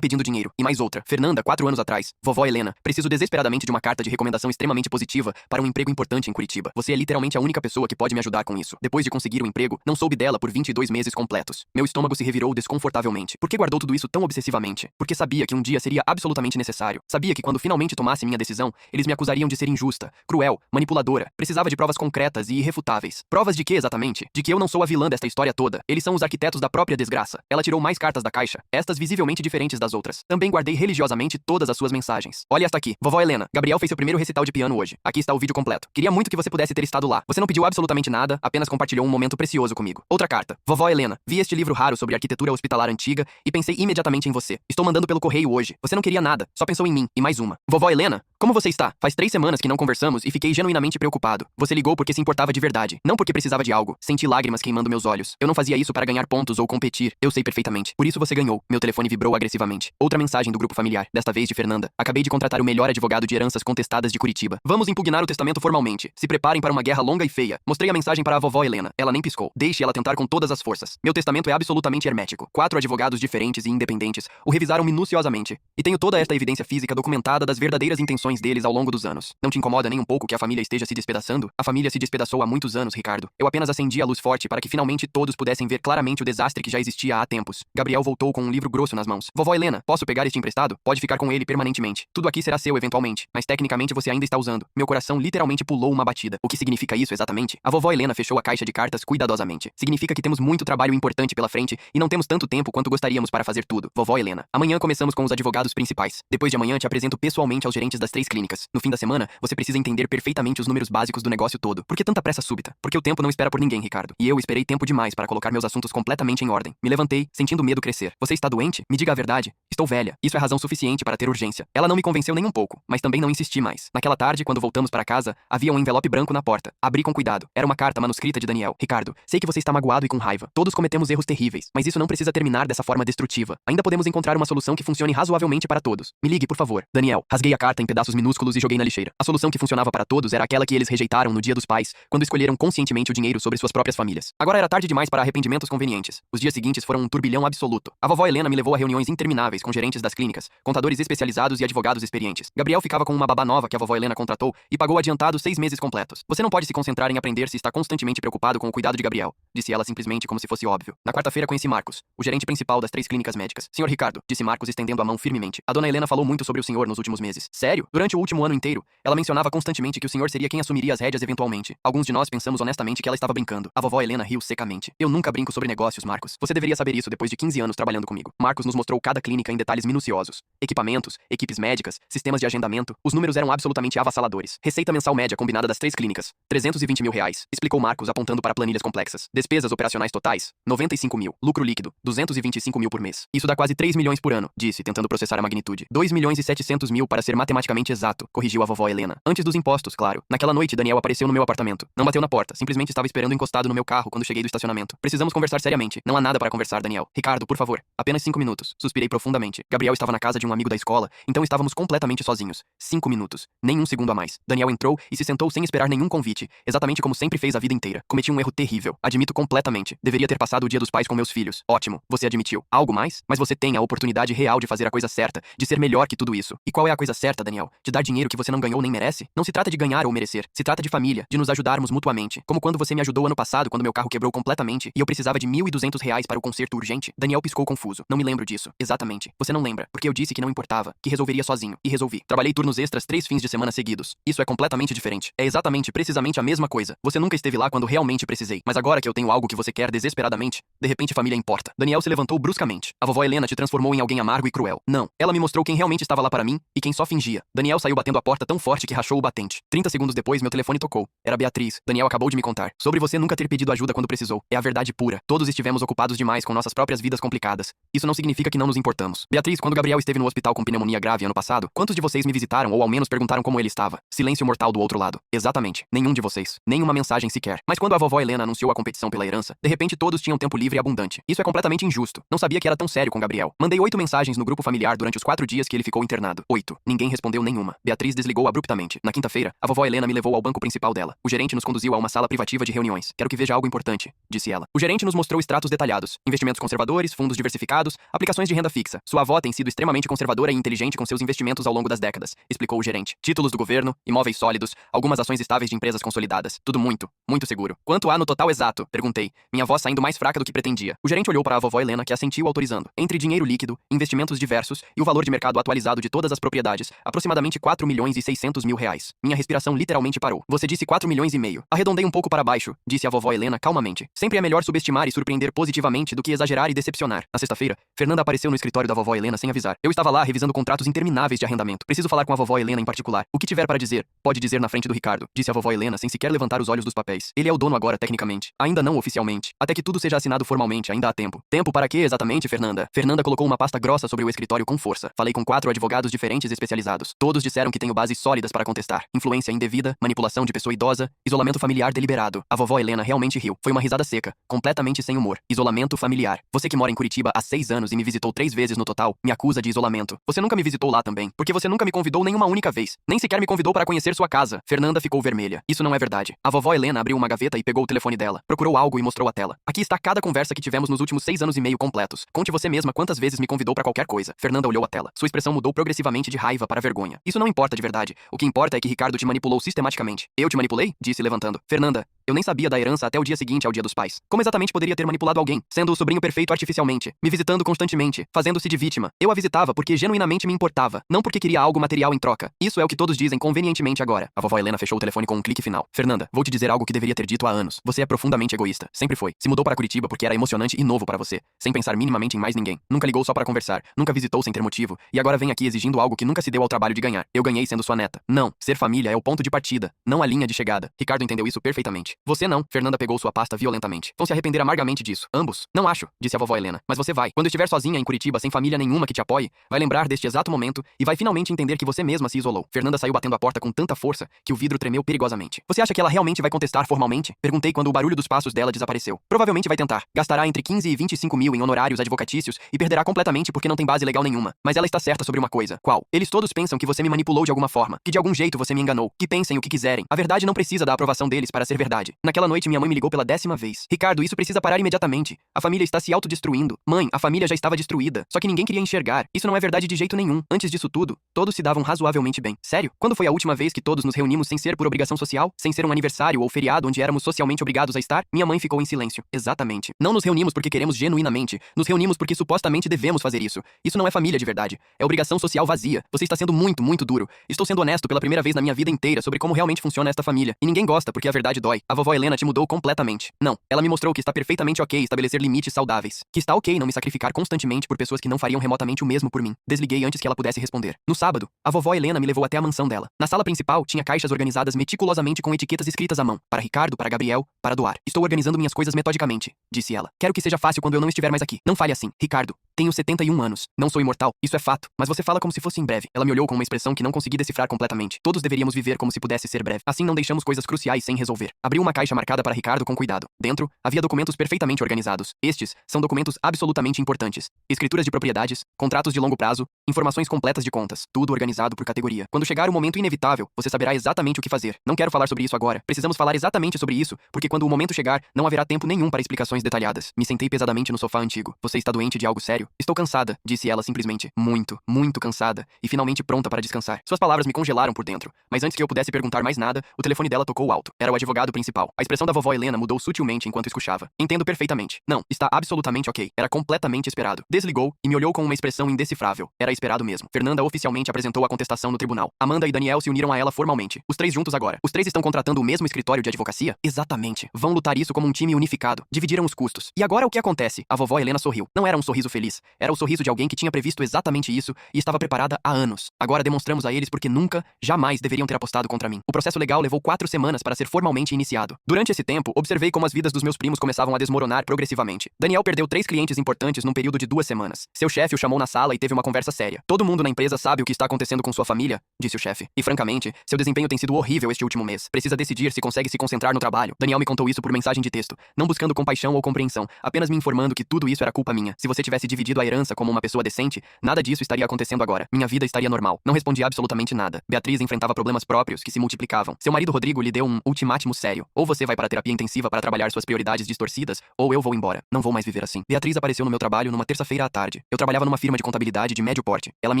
pedindo dinheiro. E mais outra. Fernanda, 4 anos atrás. Vovó Helena, preciso desesperadamente de uma carta de recomendação extremamente positiva para um emprego importante em Curitiba. Você é literalmente a única pessoa que pode me ajudar com isso. Depois de conseguir o emprego, não soube dela por 22 meses completos. Meu estômago se revirou desconfortavelmente. Por que guardou tudo isso tão obsessivamente? Porque sabia que um dia seria absolutamente necessário. Sabia que quando finalmente tomasse minha decisão, eles me acusariam de ser injusta, cruel, manipuladora. Precisava de provas concretas e irrefutáveis. Provas de quê exatamente? De que eu não sou a vilã desta história toda. Eles são os arquitetos da própria desgraça. Ela tirou mais cartas da caixa, estas visivelmente diferentes das outras. Também guardei religiosamente todas as suas mensagens. Olha esta aqui. Vovó Helena, Gabriel fez seu primeiro recital de piano hoje. Aqui está o vídeo completo. Queria muito que você pudesse ter estado lá. Você não pediu absolutamente nada, apenas compartilhou um momento precioso comigo. Outra carta. Vovó Helena, vi este livro raro sobre arquitetura hospitalar antiga e pensei imediatamente em você. Estou mandando pelo correio hoje. Você não queria nada, só pensou em mim. E mais uma. Vovó Helena, como você está? Faz 3 semanas que não conversamos e fiquei genuinamente preocupado. Você ligou porque se importava de verdade, não porque precisava de algo. Senti lágrimas queimando meus olhos. Eu não fazia isso para ganhar pontos ou competir. Eu sei perfeitamente. Por isso você ganhou. Meu telefone vibrou agressivamente. Outra mensagem do grupo familiar, desta vez de Fernanda. Acabei de contratar o melhor advogado de heranças contestadas de Curitiba. Vamos impugnar o testamento formalmente. Se preparem para uma guerra longa e feia. Mostrei a mensagem para a vovó Helena. Ela nem piscou. Deixe ela tentar com todas as forças. Meu testamento é absolutamente hermético. 4 advogados diferentes e independentes o revisaram minuciosamente. E tenho toda esta evidência física documentada das verdadeiras intenções deles ao longo dos anos. Não te incomoda nem um pouco que a família esteja se despedaçando? A família se despedaçou há muitos anos, Ricardo. Eu apenas acendi a luz forte para que finalmente todos pudessem ver claramente o desastre que já existia há tempos. Gabriel voltou com um livro grosso nas mãos. Vovó Helena, posso pegar este emprestado? Pode ficar com ele permanentemente. Tudo aqui será seu eventualmente, mas tecnicamente você ainda está usando. Meu coração literalmente pulou uma batida. O que significa isso exatamente? A vovó Helena fechou a caixa de cartas cuidadosamente. Significa que temos muito trabalho importante pela frente e não temos tanto tempo quanto gostaríamos para fazer tudo. Vovó Helena, amanhã começamos com os advogados principais. Depois de amanhã te apresento pessoalmente aos gerentes das 3 clínicas. No fim da semana, você precisa entender perfeitamente os números básicos do negócio todo. Por que tanta pressa súbita? Porque o tempo não espera por ninguém, Ricardo. E eu esperei tempo demais para colocar meus assuntos completamente em ordem. Me levantei, sentindo medo crescer. Você está doente? Me diga a verdade. Estou velha. Isso é razão suficiente para ter urgência. Ela não me convenceu nem um pouco, mas também não insisti mais. Naquela tarde, quando voltamos para casa, havia um envelope branco na porta. Abri com cuidado. Era uma carta manuscrita de Daniel. Ricardo, sei que você está magoado e com raiva. Todos cometemos erros terríveis, mas isso não precisa terminar dessa forma destrutiva. Ainda podemos encontrar uma solução que funcione razoavelmente para todos. Me ligue, por favor. Daniel, rasguei a carta em pedaços minúsculos e joguei na lixeira. A solução que funcionava para todos era aquela que eles rejeitaram no Dia dos Pais, quando escolheram conscientemente o dinheiro sobre suas próprias famílias. Agora era tarde demais para arrependimentos convenientes. Os dias seguintes foram um turbilhão absoluto. A vovó Helena me levou a reuniões intermináveis com gerentes das clínicas, contadores especializados e advogados experientes. Gabriel ficava com uma babá nova que a vovó Helena contratou e pagou adiantado 6 meses completos. Você não pode se concentrar em aprender se está constantemente preocupado com o cuidado de Gabriel, disse ela simplesmente como se fosse óbvio. Na quarta-feira conheci Marcos, o gerente principal das 3 clínicas médicas. Senhor Ricardo, disse Marcos estendendo a mão firmemente. A dona Helena falou muito sobre o senhor nos últimos meses. Sério? Durante o último ano inteiro, ela mencionava constantemente que o senhor seria quem assumiria as rédeas eventualmente. Alguns de nós pensamos honestamente que ela estava brincando. A vovó Helena riu secamente. Eu nunca brinco sobre negócios, Marcos. Você deveria saber isso depois de 15 anos trabalhando comigo. Marcos nos mostrou cada clínica em detalhes minuciosos. Equipamentos, equipes médicas, sistemas de agendamento. Os números eram absolutamente avassaladores. Receita mensal média combinada das 3 clínicas. 320 mil reais. Explicou Marcos apontando para planilhas complexas. Despesas operacionais totais. 95 mil. Lucro líquido. 225 mil por mês. Isso dá quase 3 milhões por ano, disse, tentando processar a magnitude. 2 milhões e 700 mil para ser matematicamente exato, corrigiu a vovó Helena. Antes dos impostos, claro. Naquela noite, Daniel apareceu no meu apartamento. Não bateu na porta, simplesmente estava esperando encostado no meu carro quando cheguei do estacionamento. Precisamos conversar seriamente. Não há nada para conversar, Daniel. Ricardo, por favor. Apenas 5 minutos. Suspirei profundamente. Gabriel estava na casa de um amigo da escola, então estávamos completamente sozinhos. 5 minutos. Nem um segundo a mais. Daniel entrou e se sentou sem esperar nenhum convite, exatamente como sempre fez a vida inteira. Cometi um erro terrível. Admito completamente. Deveria ter passado o Dia dos Pais com meus filhos. Ótimo. Você admitiu. Algo mais? Mas você tem a oportunidade real de fazer a coisa certa, de ser melhor que tudo isso. E qual é a coisa certa, Daniel? De dar dinheiro que você não ganhou nem merece? Não se trata de ganhar ou merecer. Se trata de família, de nos ajudarmos mutuamente. Como quando você me ajudou ano passado quando meu carro quebrou completamente e eu precisava de 1.200 reais para o conserto urgente. Daniel piscou confuso. Não me lembro disso. Exatamente. Você não lembra, porque eu disse que não importava, que resolveria sozinho. E resolvi. Trabalhei turnos extras 3 fins de semana seguidos. Isso é completamente diferente. É exatamente, precisamente a mesma coisa. Você nunca esteve lá quando realmente precisei. Mas agora que eu tenho algo que você quer desesperadamente, de repente família importa. Daniel se levantou bruscamente. A vovó Helena te transformou em alguém amargo e cruel. Não. Ela me mostrou quem realmente estava lá para mim e quem só fingia. Daniel saiu batendo a porta tão forte que rachou o batente. 30 segundos depois, meu telefone tocou. Era Beatriz. Daniel acabou de me contar. Sobre você nunca ter pedido ajuda quando precisou. É a verdade pura. Todos estivemos ocupados demais com nossas próprias vidas complicadas. Isso não significa que não nos importamos. Beatriz Vocês, quando Gabriel esteve no hospital com pneumonia grave ano passado, quantos de vocês me visitaram ou ao menos perguntaram como ele estava? Silêncio mortal do outro lado. Exatamente. Nenhum de vocês. Nenhuma mensagem sequer. Mas quando a vovó Helena anunciou a competição pela herança, de repente todos tinham tempo livre e abundante. Isso é completamente injusto. Não sabia que era tão sério com Gabriel. Mandei 8 mensagens no grupo familiar durante os 4 dias que ele ficou internado. 8. Ninguém respondeu nenhuma. Beatriz desligou abruptamente. Na quinta-feira, a vovó Helena me levou ao banco principal dela. O gerente nos conduziu a uma sala privativa de reuniões. Quero que veja algo importante, disse ela. O gerente nos mostrou extratos detalhados. Investimentos conservadores, fundos diversificados, aplicações de renda fixa. Sua avó tem sido extremamente conservadora e inteligente com seus investimentos ao longo das décadas, explicou o gerente. Títulos do governo, imóveis sólidos, algumas ações estáveis de empresas consolidadas. Tudo muito, muito seguro. Quanto há no total exato? Perguntei. Minha voz saindo mais fraca do que pretendia. O gerente olhou para a vovó Helena, que assentiu autorizando. Entre dinheiro líquido, investimentos diversos e o valor de mercado atualizado de todas as propriedades, aproximadamente 4 milhões e 600 mil reais. Minha respiração literalmente parou. Você disse 4 milhões e meio. Arredondei um pouco para baixo, disse a vovó Helena calmamente. Sempre é melhor subestimar e surpreender positivamente do que exagerar e decepcionar. Na sexta-feira, Fernanda apareceu no escritório da vovó Helena sem avisar. Eu estava lá revisando contratos intermináveis de arrendamento. Preciso falar com a vovó Helena em particular. O que tiver para dizer, pode dizer na frente do Ricardo, disse a vovó Helena sem sequer levantar os olhos dos papéis. Ele é o dono agora tecnicamente. Ainda não oficialmente. Até que tudo seja assinado formalmente, ainda há tempo. Tempo para quê exatamente, Fernanda? Fernanda colocou uma pasta grossa sobre o escritório com força. Falei com 4 advogados diferentes especializados. Todos disseram que tenho bases sólidas para contestar. Influência indevida, manipulação de pessoa idosa, isolamento familiar deliberado. A vovó Helena realmente riu. Foi uma risada seca, completamente sem humor. Isolamento familiar. Você que mora em Curitiba há 6 anos e me visitou 3 vezes no total, me acusa de isolamento. Você nunca me visitou lá também, porque você nunca me convidou nenhuma única vez. Nem sequer me convidou para conhecer sua casa. Fernanda ficou vermelha. Isso não é verdade. A vovó Helena abriu uma gaveta e pegou o telefone dela. Procurou algo e mostrou a tela. Aqui está cada conversa que tivemos nos últimos 6 anos e meio completos. Conte você mesma quantas vezes me convidou para qualquer coisa. Fernanda olhou a tela. Sua expressão mudou progressivamente de raiva para vergonha. Isso não importa de verdade. O que importa é que Ricardo te manipulou sistematicamente. Eu te manipulei? Disse levantando. Fernanda, eu nem sabia da herança até o dia seguinte ao Dia dos Pais. Como exatamente poderia ter manipulado alguém? Sendo o sobrinho perfeito artificialmente, me visitando constantemente, fazendo-se de vítima. Eu a visitava porque genuinamente me importava, não porque queria algo material em troca. Isso é o que todos dizem convenientemente agora. A vovó Helena fechou o telefone com um clique final. Fernanda, vou te dizer algo que deveria ter dito há anos. Você é profundamente egoísta. Sempre foi. Se mudou para Curitiba porque era emocionante e novo para você, sem pensar minimamente em mais ninguém. Nunca ligou só para conversar, nunca visitou sem ter motivo, e agora vem aqui exigindo algo que nunca se deu ao trabalho de ganhar. Eu ganhei sendo sua neta. Não, ser família é o ponto de partida, não a linha de chegada. Ricardo entendeu isso perfeitamente. Você não. Fernanda pegou sua pasta violentamente. Vão se arrepender amargamente disso. Ambos. Não acho, disse a vovó Helena. Mas você vai. Quando estiver sozinha em Curitiba, sem família nenhuma que te apoie, vai lembrar deste exato momento e vai finalmente entender que você mesma se isolou. Fernanda saiu batendo a porta com tanta força que o vidro tremeu perigosamente. Você acha que ela realmente vai contestar formalmente? Perguntei quando o barulho dos passos dela desapareceu. Provavelmente vai tentar. Gastará entre 15 e 25 mil em honorários advocatícios e perderá completamente porque não tem base legal nenhuma. Mas ela está certa sobre uma coisa. Qual? Eles todos pensam que você me manipulou de alguma forma, que de algum jeito você me enganou. Que pensem o que quiserem. A verdade não precisa da aprovação deles para ser verdade. Naquela noite minha mãe me ligou pela 10ª vez. Ricardo, isso precisa parar imediatamente. A família está se autodestruindo. Mãe, a família já estava destruída. Só que ninguém queria enxergar. Isso não é verdade de jeito nenhum. Antes disso tudo, todos se davam razoavelmente bem. Sério? Quando foi a última vez que todos nos reunimos sem ser por obrigação social? Sem ser um aniversário ou feriado onde éramos socialmente obrigados a estar? Minha mãe ficou em silêncio. Exatamente. Não nos reunimos porque queremos genuinamente. Nos reunimos porque supostamente devemos fazer isso. Isso não é família de verdade. É obrigação social vazia. Você está sendo muito, muito duro. Estou sendo honesto pela primeira vez na minha vida inteira sobre como realmente funciona esta família. E ninguém gosta porque a verdade dói. A vovó Helena te mudou completamente. Não. Ela me mostrou que está perfeitamente ok estabelecer limites saudáveis. Que está ok não me sacrificar constantemente por pessoas que não fariam remotamente o mesmo por mim. Desliguei antes que ela pudesse responder. No sábado, a vovó Helena me levou até a mansão dela. Na sala principal, tinha caixas organizadas meticulosamente com etiquetas escritas à mão. Para Ricardo, para Gabriel, para doar. Estou organizando minhas coisas metodicamente, disse ela. Quero que seja fácil quando eu não estiver mais aqui. Não fale assim. Ricardo, tenho 71 anos. Não sou imortal. Isso é fato. Mas você fala como se fosse em breve. Ela me olhou com uma expressão que não consegui decifrar completamente. Todos deveríamos viver como se pudesse ser breve. Assim não deixamos coisas cruciais sem resolver. Abriu uma caixa marcada para Ricardo com cuidado. Dentro, havia documentos perfeitamente organizados. Estes são documentos absolutamente importantes. Escrituras de propriedades, contratos de longo prazo, informações completas de contas. Tudo organizado por categoria. Quando chegar o momento inevitável, você saberá exatamente o que fazer. Não quero falar sobre isso agora. Precisamos falar exatamente sobre isso, porque quando o momento chegar, não haverá tempo nenhum para explicações detalhadas. Me sentei pesadamente no sofá antigo. Você está doente de algo sério? Estou cansada, disse ela simplesmente. Muito, muito cansada. E finalmente pronta para descansar. Suas palavras me congelaram por dentro. Mas antes que eu pudesse perguntar mais nada, o telefone dela tocou alto. Era o advogado principal. A expressão da vovó Helena mudou sutilmente enquanto escuchava. Entendo perfeitamente. Não, está absolutamente ok. Era completamente esperado. Desligou e me olhou com uma expressão indecifrável. Era esperado mesmo. Fernanda oficialmente apresentou a contestação no tribunal. Amanda e Daniel se uniram a ela formalmente. Os 3 juntos agora. Os 3 estão contratando o mesmo escritório de advocacia? Exatamente. Vão lutar isso como um time unificado. Dividiram os custos. E agora o que acontece? A vovó Helena sorriu. Não era um sorriso feliz. Era o sorriso de alguém que tinha previsto exatamente isso e estava preparada há anos. Agora demonstramos a eles porque nunca, jamais deveriam ter apostado contra mim. O processo legal levou 4 semanas para ser formalmente iniciado. passado. Durante esse tempo, observei como as vidas dos meus primos começavam a desmoronar progressivamente. Daniel perdeu 3 clientes importantes num período de 2 semanas. Seu chefe o chamou na sala e teve uma conversa séria. Todo mundo na empresa sabe o que está acontecendo com sua família, disse o chefe. E francamente, seu desempenho tem sido horrível este último mês. Precisa decidir se consegue se concentrar no trabalho. Daniel me contou isso por mensagem de texto, não buscando compaixão ou compreensão, apenas me informando que tudo isso era culpa minha. Se você tivesse dividido a herança como uma pessoa decente, nada disso estaria acontecendo agora. Minha vida estaria normal. Não respondi absolutamente nada. Beatriz enfrentava problemas próprios que se multiplicavam. Seu marido Rodrigo lhe deu um ultimátum sério. Ou você vai para a terapia intensiva para trabalhar suas prioridades distorcidas, ou eu vou embora. Não vou mais viver assim. Beatriz apareceu no meu trabalho numa terça-feira à tarde. Eu trabalhava numa firma de contabilidade de médio porte. Ela me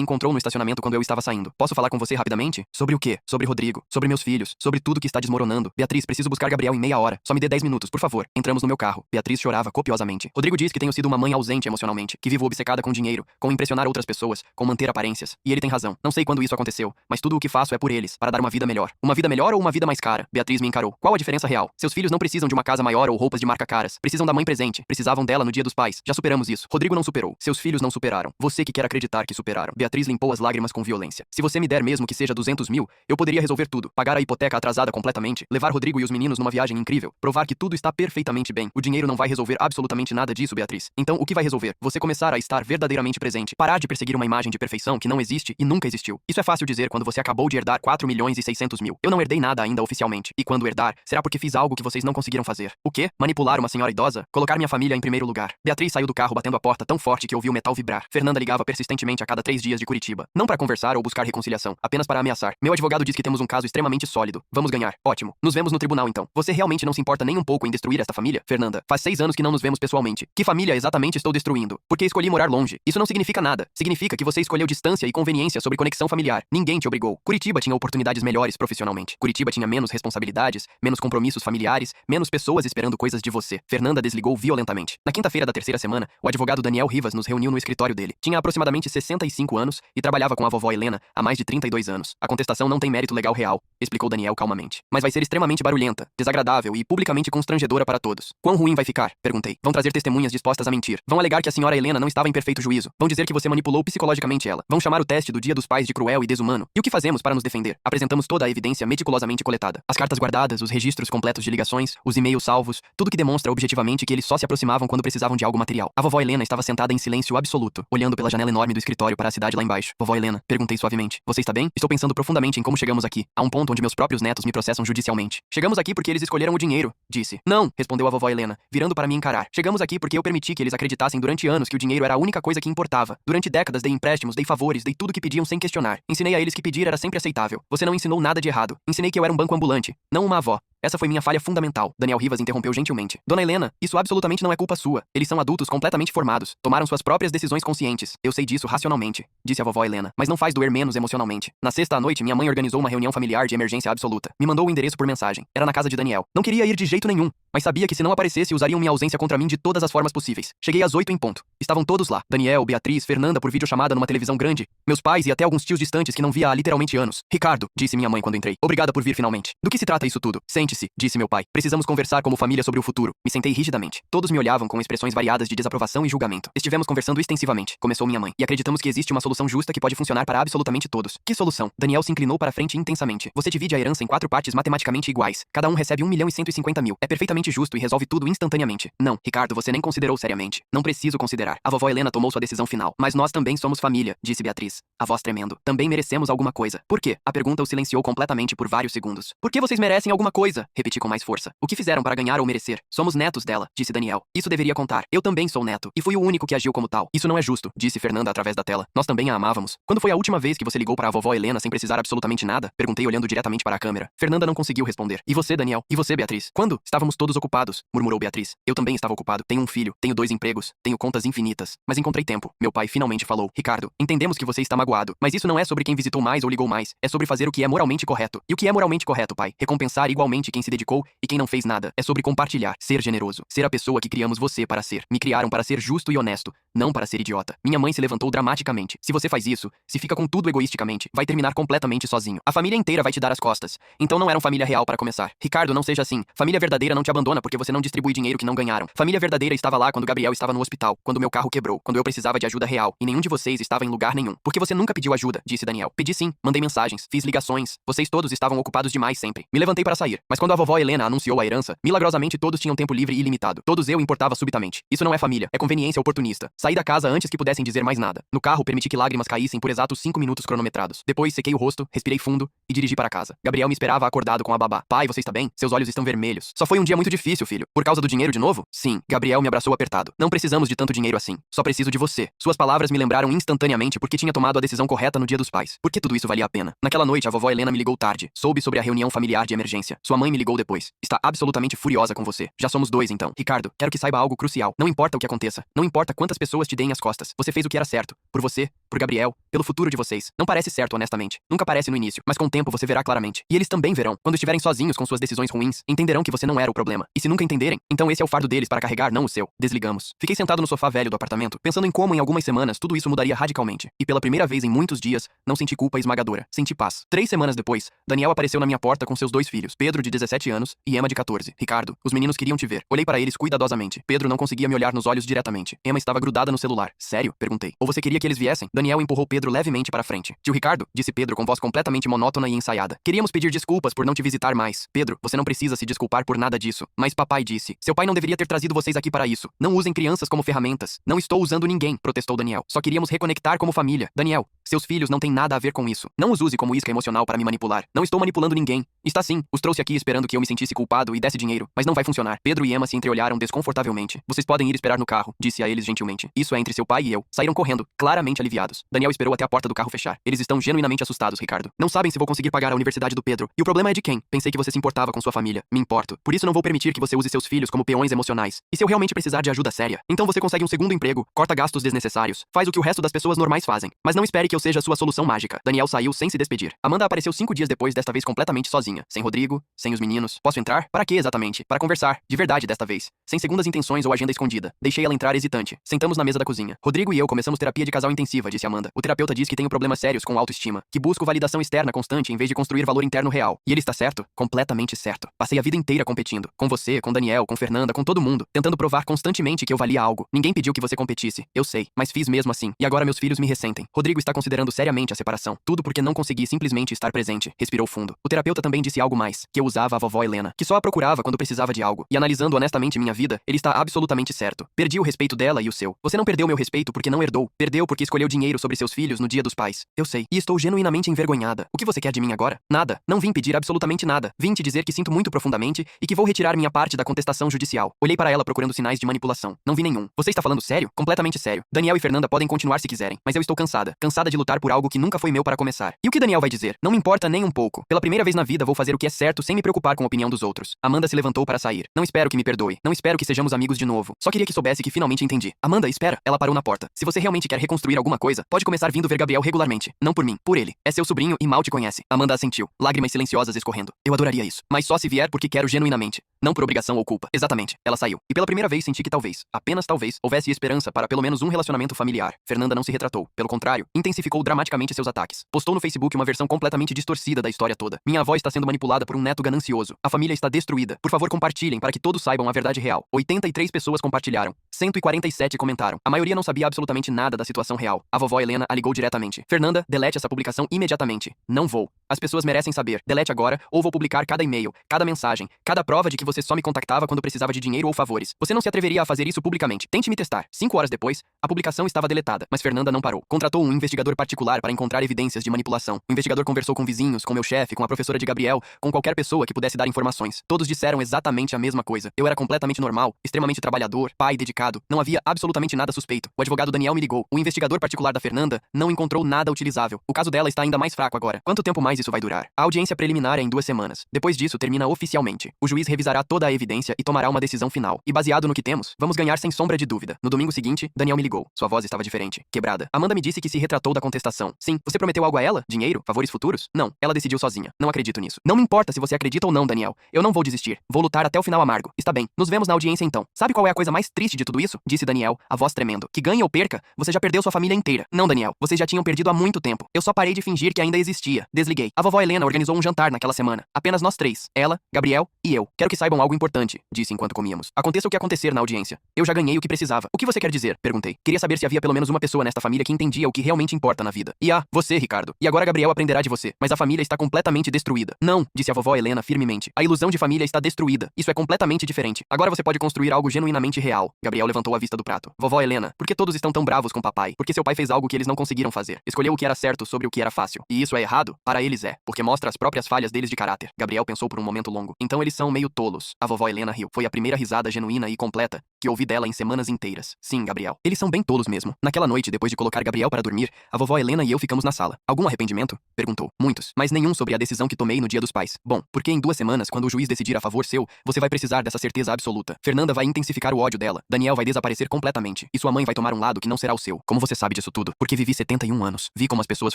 encontrou no estacionamento quando eu estava saindo. Posso falar com você rapidamente? Sobre o quê? Sobre Rodrigo. Sobre meus filhos. Sobre tudo que está desmoronando. Beatriz, preciso buscar Gabriel em meia hora. Só me dê 10 minutos, por favor. Entramos no meu carro. Beatriz chorava copiosamente. Rodrigo diz que tenho sido uma mãe ausente emocionalmente, que vivo obcecada com dinheiro, com impressionar outras pessoas, com manter aparências. E ele tem razão. Não sei quando isso aconteceu, mas tudo o que faço é por eles, para dar uma vida melhor. Uma vida melhor ou uma vida mais cara? Beatriz me encarou. Qual a diferença real? Seus filhos não precisam de uma casa maior ou roupas de marca caras. Precisam da mãe presente. Precisavam dela no dia dos pais. Já superamos isso. Rodrigo não superou. Seus filhos não superaram. Você que quer acreditar que superaram. Beatriz limpou as lágrimas com violência. Se você me der mesmo que seja 200 mil, eu poderia resolver tudo. Pagar a hipoteca atrasada completamente, levar Rodrigo e os meninos numa viagem incrível, provar que tudo está perfeitamente bem. O dinheiro não vai resolver absolutamente nada disso, Beatriz. Então, o que vai resolver? Você começar a estar verdadeiramente presente. Parar de perseguir uma imagem de perfeição que não existe e nunca existiu. Isso é fácil dizer quando você acabou de herdar 4 milhões e 600 mil. Eu não herdei nada ainda oficialmente. E quando herdar, será porque fiz algo que vocês não conseguiram fazer. O quê? Manipular uma senhora idosa? Colocar minha família em primeiro lugar. Beatriz saiu do carro batendo a porta tão forte que ouviu o metal vibrar. Fernanda ligava persistentemente a cada 3 dias de Curitiba. Não para conversar ou buscar reconciliação, apenas para ameaçar. Meu advogado diz que temos um caso extremamente sólido. Vamos ganhar. Ótimo. Nos vemos no tribunal então. Você realmente não se importa nem um pouco em destruir esta família? Fernanda, faz 6 anos que não nos vemos pessoalmente. Que família exatamente estou destruindo? Porque escolhi morar longe. Isso não significa nada. Significa que você escolheu distância e conveniência sobre conexão familiar. Ninguém te obrigou. Curitiba tinha oportunidades melhores profissionalmente. Curitiba tinha menos responsabilidades, menos compromissos familiares, menos pessoas esperando coisas de você. Fernanda desligou violentamente. Na quinta-feira da terceira semana, o advogado Daniel Rivas nos reuniu no escritório dele. Tinha aproximadamente 65 anos e trabalhava com a vovó Helena há mais de 32 anos. A contestação não tem mérito legal real, explicou Daniel calmamente. Mas vai ser extremamente barulhenta, desagradável e publicamente constrangedora para todos. Quão ruim vai ficar? Perguntei. Vão trazer testemunhas dispostas a mentir. Vão alegar que a senhora Helena não estava em perfeito juízo. Vão dizer que você manipulou psicologicamente ela. Vão chamar o teste do Dia dos Pais de cruel e desumano. E o que fazemos para nos defender? Apresentamos toda a evidência meticulosamente coletada. As cartas guardadas, os registros completos de ligações, os e-mails salvos, tudo que demonstra objetivamente que eles só se aproximavam quando precisavam de algo material. A vovó Helena estava sentada em silêncio absoluto, olhando pela janela enorme do escritório para a cidade lá embaixo. Vovó Helena, perguntei suavemente. Você está bem? Estou pensando profundamente em como chegamos aqui. Há um ponto onde meus próprios netos me processam judicialmente. Chegamos aqui porque eles escolheram o dinheiro, disse. Não, respondeu a vovó Helena, virando para me encarar. Chegamos aqui porque eu permiti que eles acreditassem durante anos que o dinheiro era a única coisa que importava. Durante décadas dei empréstimos, dei favores, dei tudo que pediam sem questionar. Ensinei a eles que pedir era sempre aceitável. Você não ensinou nada de errado. Ensinei que eu era um banco ambulante, não uma avó. Essa foi minha falha fundamental. Daniel Rivas interrompeu gentilmente. Dona Helena, isso absolutamente não é culpa sua. Eles são adultos completamente formados. Tomaram suas próprias decisões conscientes. Eu sei disso racionalmente, disse a vovó Helena. Mas não faz doer menos emocionalmente. Na sexta à noite, minha mãe organizou uma reunião familiar de emergência absoluta. Me mandou o endereço por mensagem. Era na casa de Daniel. Não queria ir de jeito nenhum, mas sabia que se não aparecesse, usariam minha ausência contra mim de todas as formas possíveis. Cheguei às 8 em ponto. Estavam todos lá. Daniel, Beatriz, Fernanda por videochamada numa televisão grande. Meus pais e até alguns tios distantes que não via há literalmente anos. Ricardo, disse minha mãe quando entrei. Obrigada por vir finalmente. Do que se trata isso tudo? Sente-se, disse meu pai. Precisamos conversar como família sobre o futuro. Me sentei rigidamente. Todos me olhavam com expressões variadas de desaprovação e julgamento. Estivemos conversando extensivamente, começou minha mãe, e acreditamos que existe uma solução justa que pode funcionar para absolutamente todos. Que solução? Daniel se inclinou para a frente intensamente. Você divide a herança em 4 partes matematicamente iguais. Cada um recebe 1.150.000. É perfeitamente justo e resolve tudo instantaneamente. Não, Ricardo, você nem considerou seriamente. Não preciso considerar. A vovó Helena tomou sua decisão final. Mas nós também somos família, disse Beatriz, a voz tremendo. Também merecemos alguma coisa. Por quê? A pergunta o silenciou completamente por vários segundos. Por que vocês merecem alguma coisa? Repeti com mais força. O que fizeram para ganhar ou merecer? Somos netos dela, disse Daniel. Isso deveria contar. Eu também sou neto. E fui o único que agiu como tal. Isso não é justo, disse Fernanda através da tela. Nós também a amávamos. Quando foi a última vez que você ligou para a vovó Helena sem precisar absolutamente nada? Perguntei olhando diretamente para a câmera. Fernanda não conseguiu responder. E você, Daniel? E você, Beatriz? Quando? Estávamos todos ocupados, murmurou Beatriz. Eu também estava ocupado. Tenho um filho, tenho 2 empregos, tenho contas infinitas. Mas encontrei tempo. Meu pai finalmente falou. Ricardo, entendemos que você está magoado, mas isso não é sobre quem visitou mais ou ligou mais. É sobre fazer o que é moralmente correto. E o que é moralmente correto, pai? Recompensar igualmente quem se dedicou e quem não fez nada. É sobre compartilhar, ser generoso, ser a pessoa que criamos você para ser. Me criaram para ser justo e honesto, não para ser idiota. Minha mãe se levantou dramaticamente. Se você faz isso, se fica com tudo egoisticamente, vai terminar completamente sozinho. A família inteira vai te dar as costas. Então não eram família real para começar. Ricardo, não seja assim. Família verdadeira não te abandona porque você não distribui dinheiro que não ganharam. Família verdadeira estava lá quando Gabriel estava no hospital, quando meu carro quebrou, quando eu precisava de ajuda real, e nenhum de vocês estava em lugar nenhum. Porque você nunca pediu ajuda, disse Daniel. Pedi sim, mandei mensagens, fiz ligações. Vocês todos estavam ocupados demais sempre. Me levantei para sair, mas Mas quando a vovó Helena anunciou a herança, milagrosamente todos tinham tempo livre ilimitado. Todos eu importava subitamente. Isso não é família, é conveniência oportunista. Saí da casa antes que pudessem dizer mais nada. No carro, permiti que lágrimas caíssem por exatos 5 minutos cronometrados. Depois, sequei o rosto, respirei fundo e dirigi para casa. Gabriel me esperava acordado com a babá. Pai, você está bem? Seus olhos estão vermelhos. Só foi um dia muito difícil, filho. Por causa do dinheiro de novo? Sim. Gabriel me abraçou apertado. Não precisamos de tanto dinheiro assim. Só preciso de você. Suas palavras me lembraram instantaneamente porque tinha tomado a decisão correta no Dia dos Pais. Por que tudo isso valia a pena? Naquela noite, a vovó Helena me ligou tarde. Soube sobre a reunião familiar de emergência. Sua mãe me ligou depois. Está absolutamente furiosa com você. Já somos dois, então. Ricardo, quero que saiba algo crucial. Não importa o que aconteça. Não importa quantas pessoas te deem as costas. Você fez o que era certo. Por você, por Gabriel, pelo futuro de vocês. Não parece certo, honestamente. Nunca parece no início. Mas com o tempo você verá claramente. E eles também verão. Quando estiverem sozinhos com suas decisões ruins, entenderão que você não era o problema. E se nunca entenderem, então esse é o fardo deles para carregar, não o seu. Desligamos. Fiquei sentado no sofá velho do apartamento, pensando em como em algumas semanas tudo isso mudaria radicalmente. E pela primeira vez em muitos dias, não senti culpa esmagadora. Senti paz. 3 semanas depois, Daniel apareceu na minha porta com seus 2 filhos, Pedro, de 17 anos, e Emma, de 14. Ricardo, os meninos queriam te ver. Olhei para eles cuidadosamente. Pedro não conseguia me olhar nos olhos diretamente. Emma estava grudada no celular. Sério? Perguntei. Ou você queria que eles viessem? Daniel empurrou Pedro levemente para frente. Tio Ricardo, disse Pedro com voz completamente monótona e ensaiada. Queríamos pedir desculpas por não te visitar mais. Pedro, você não precisa se desculpar por nada disso. Mas papai disse. Seu pai não deveria ter trazido vocês aqui para isso. Não usem crianças como ferramentas. Não estou usando ninguém, protestou Daniel. Só queríamos reconectar como família. Daniel, seus filhos não têm nada a ver com isso. Não os use como isca emocional para me manipular. Não estou manipulando ninguém. Está sim. Os trouxe aqui esperando que eu me sentisse culpado e desse dinheiro. Mas não vai funcionar. Pedro e Emma se entreolharam desconfortavelmente. Vocês podem ir esperar no carro, disse a eles gentilmente. Isso é entre seu pai e eu. Saíram correndo, claramente aliviados. Daniel esperou até a porta do carro fechar. Eles estão genuinamente assustados, Ricardo. Não sabem se vou conseguir pagar a universidade do Pedro. E o problema é de quem? Pensei que você se importava com sua família. Me importo. Por isso não vou permitir que você use seus filhos como peões emocionais. E se eu realmente precisar de ajuda séria? Então você consegue um segundo emprego, corta gastos desnecessários, faz o que o resto das pessoas normais fazem. Mas não espere que eu seja a sua solução mágica. Daniel saiu sem se despedir. Amanda apareceu 5 dias depois, desta vez completamente sozinha. Sem Rodrigo, sem os meninos. Posso entrar? Para quê exatamente? Para conversar. De verdade desta vez. Sem segundas intenções ou agenda escondida. Deixei ela entrar hesitante. Sentamos na mesa da cozinha. Rodrigo e eu começamos terapia de casal intensiva, disse Amanda. O terapeuta diz que tenho problemas sérios com autoestima, que busco validação externa constante em vez de construir valor interno real. E ele está certo? Completamente certo. Passei a vida inteira competindo. Com você, com Daniel, com Fernanda, com todo mundo. Tentando provar constantemente que eu valia algo. Ninguém pediu que você competisse. Eu sei. Mas fiz mesmo assim. E agora meus filhos me ressentem. Rodrigo está considerando seriamente a separação. Tudo porque não consegui simplesmente estar presente. Respirou fundo. O terapeuta também disse algo mais. Que eu usava a vovó Helena. Que só a procurava quando precisava de algo. E analisando honestamente minha vida, ele está absolutamente certo. Perdi o respeito dela e o seu. Você não perdeu meu respeito porque não herdou. Perdeu porque escolheu dinheiro sobre seus filhos no Dia dos Pais. Eu sei. E estou genuinamente envergonhada. O que você quer de mim agora? Nada. Não vim pedir absolutamente nada. Vim te dizer que sinto muito profundamente e que vou retirar minha parte da contestação judicial. Olhei para ela procurando sinais de manipulação. Não vi nenhum. Você está falando sério? Completamente sério. Daniel e Fernanda podem continuar se quiserem, mas eu estou cansada. Cansada de lutar por algo que nunca foi meu para começar. E o que Daniel vai dizer? Não me importa nem um pouco. Pela primeira vez na vida vou fazer o que é certo sem me preocupar com a opinião dos outros. Amanda se levantou para sair. Não espero que me perdoe. Não espero que sejamos amigos de novo. Só queria que soubesse que finalmente entendi. Amanda, espera. Ela parou na porta. Se você realmente quer reconstruir alguma coisa, pode começar vindo ver Gabriel regularmente. Não por mim, por ele. É seu sobrinho e mal te conhece. Amanda assentiu, lágrimas silenciosas escorrendo. Eu adoraria isso. Mas só se vier porque quero genuinamente. Não por obrigação ou culpa. Exatamente. Ela saiu. E pela primeira vez senti que talvez, apenas talvez, houvesse esperança para pelo menos um relacionamento familiar. Fernanda não se retratou. Pelo contrário, intensificou dramaticamente seus ataques. Postou no Facebook uma versão completamente distorcida da história toda. Minha avó está sendo manipulada por um neto ganancioso. A família está destruída. Por favor, compartilhem para que todos saibam a verdade real. 83 pessoas compartilharam. 147 comentaram. A maioria não sabia absolutamente nada da situação real. A vovó Helena a ligou diretamente. Fernanda, delete essa publicação imediatamente. Não vou. As pessoas merecem saber. Delete agora ou vou publicar cada e-mail, cada mensagem, cada prova de que você só me contactava quando precisava de dinheiro ou favores. Você não se atreveria a fazer isso publicamente. Tente me testar. 5 horas depois, a publicação estava deletada, mas Fernanda não parou. Contratou um investigador particular para encontrar evidências de manipulação. O investigador conversou com vizinhos, com meu chefe, com a professora de Gabriel, com qualquer pessoa que pudesse dar informações. Todos disseram exatamente a mesma coisa. Eu era completamente normal, extremamente trabalhador, pai dedicado. Não havia absolutamente nada suspeito. O advogado Daniel me ligou. O investigador particular da Fernanda não encontrou nada utilizável. O caso dela está ainda mais fraco agora. Quanto tempo mais isso vai durar? A audiência preliminar é em 2 semanas. Depois disso, termina oficialmente. O juiz revisará toda a evidência e tomará uma decisão final. E baseado no que temos, vamos ganhar sem sombra de dúvida. No domingo seguinte, Daniel me ligou. Sua voz estava diferente, quebrada. Amanda me disse que se retratou da contestação. Sim, você prometeu algo a ela? Dinheiro? Favores futuros? Não, ela decidiu sozinha. Não acredito nisso. Não me importa se você acredita ou não, Daniel. Eu não vou desistir. Vou lutar até o final amargo. Está bem, nos vemos na audiência então. Sabe qual é a coisa mais triste de tudo tudo isso? Disse Daniel, a voz tremendo. Que ganhe ou perca, você já perdeu sua família inteira. Não, Daniel, vocês já tinham perdido há muito tempo. Eu só parei de fingir que ainda existia. Desliguei. A vovó Helena organizou um jantar naquela semana. Apenas nós três. Ela, Gabriel e eu. Quero que saibam algo importante, disse enquanto comíamos. Aconteça o que acontecer na audiência. Eu já ganhei o que precisava. O que você quer dizer? Perguntei. Queria saber se havia pelo menos uma pessoa nesta família que entendia o que realmente importa na vida. E você, Ricardo. E agora Gabriel aprenderá de você. Mas a família está completamente destruída. Não, disse a vovó Helena firmemente. A ilusão de família está destruída. Isso é completamente diferente. Agora você pode construir algo genuinamente real. Gabriel levantou a vista do prato. Vovó Helena, por que todos estão tão bravos com papai? Porque seu pai fez algo que eles não conseguiram fazer. Escolheu o que era certo sobre o que era fácil. E isso é errado? Para eles é, porque mostra as próprias falhas deles de caráter. Gabriel pensou por um momento longo. Então eles são meio tolos. A vovó Helena riu. Foi a primeira risada genuína e completa que ouvi dela em semanas inteiras. Sim, Gabriel. Eles são bem tolos mesmo. Naquela noite, depois de colocar Gabriel para dormir, a vovó Helena e eu ficamos na sala. Algum arrependimento? Perguntou. Muitos. Mas nenhum sobre a decisão que tomei no Dia dos Pais. Bom, porque em 2 semanas, quando o juiz decidir a favor seu, você vai precisar dessa certeza absoluta. Fernanda vai intensificar o ódio dela. Daniel vai desaparecer completamente. E sua mãe vai tomar um lado que não será o seu. Como você sabe disso tudo? Porque vivi 71 anos. Vi como as pessoas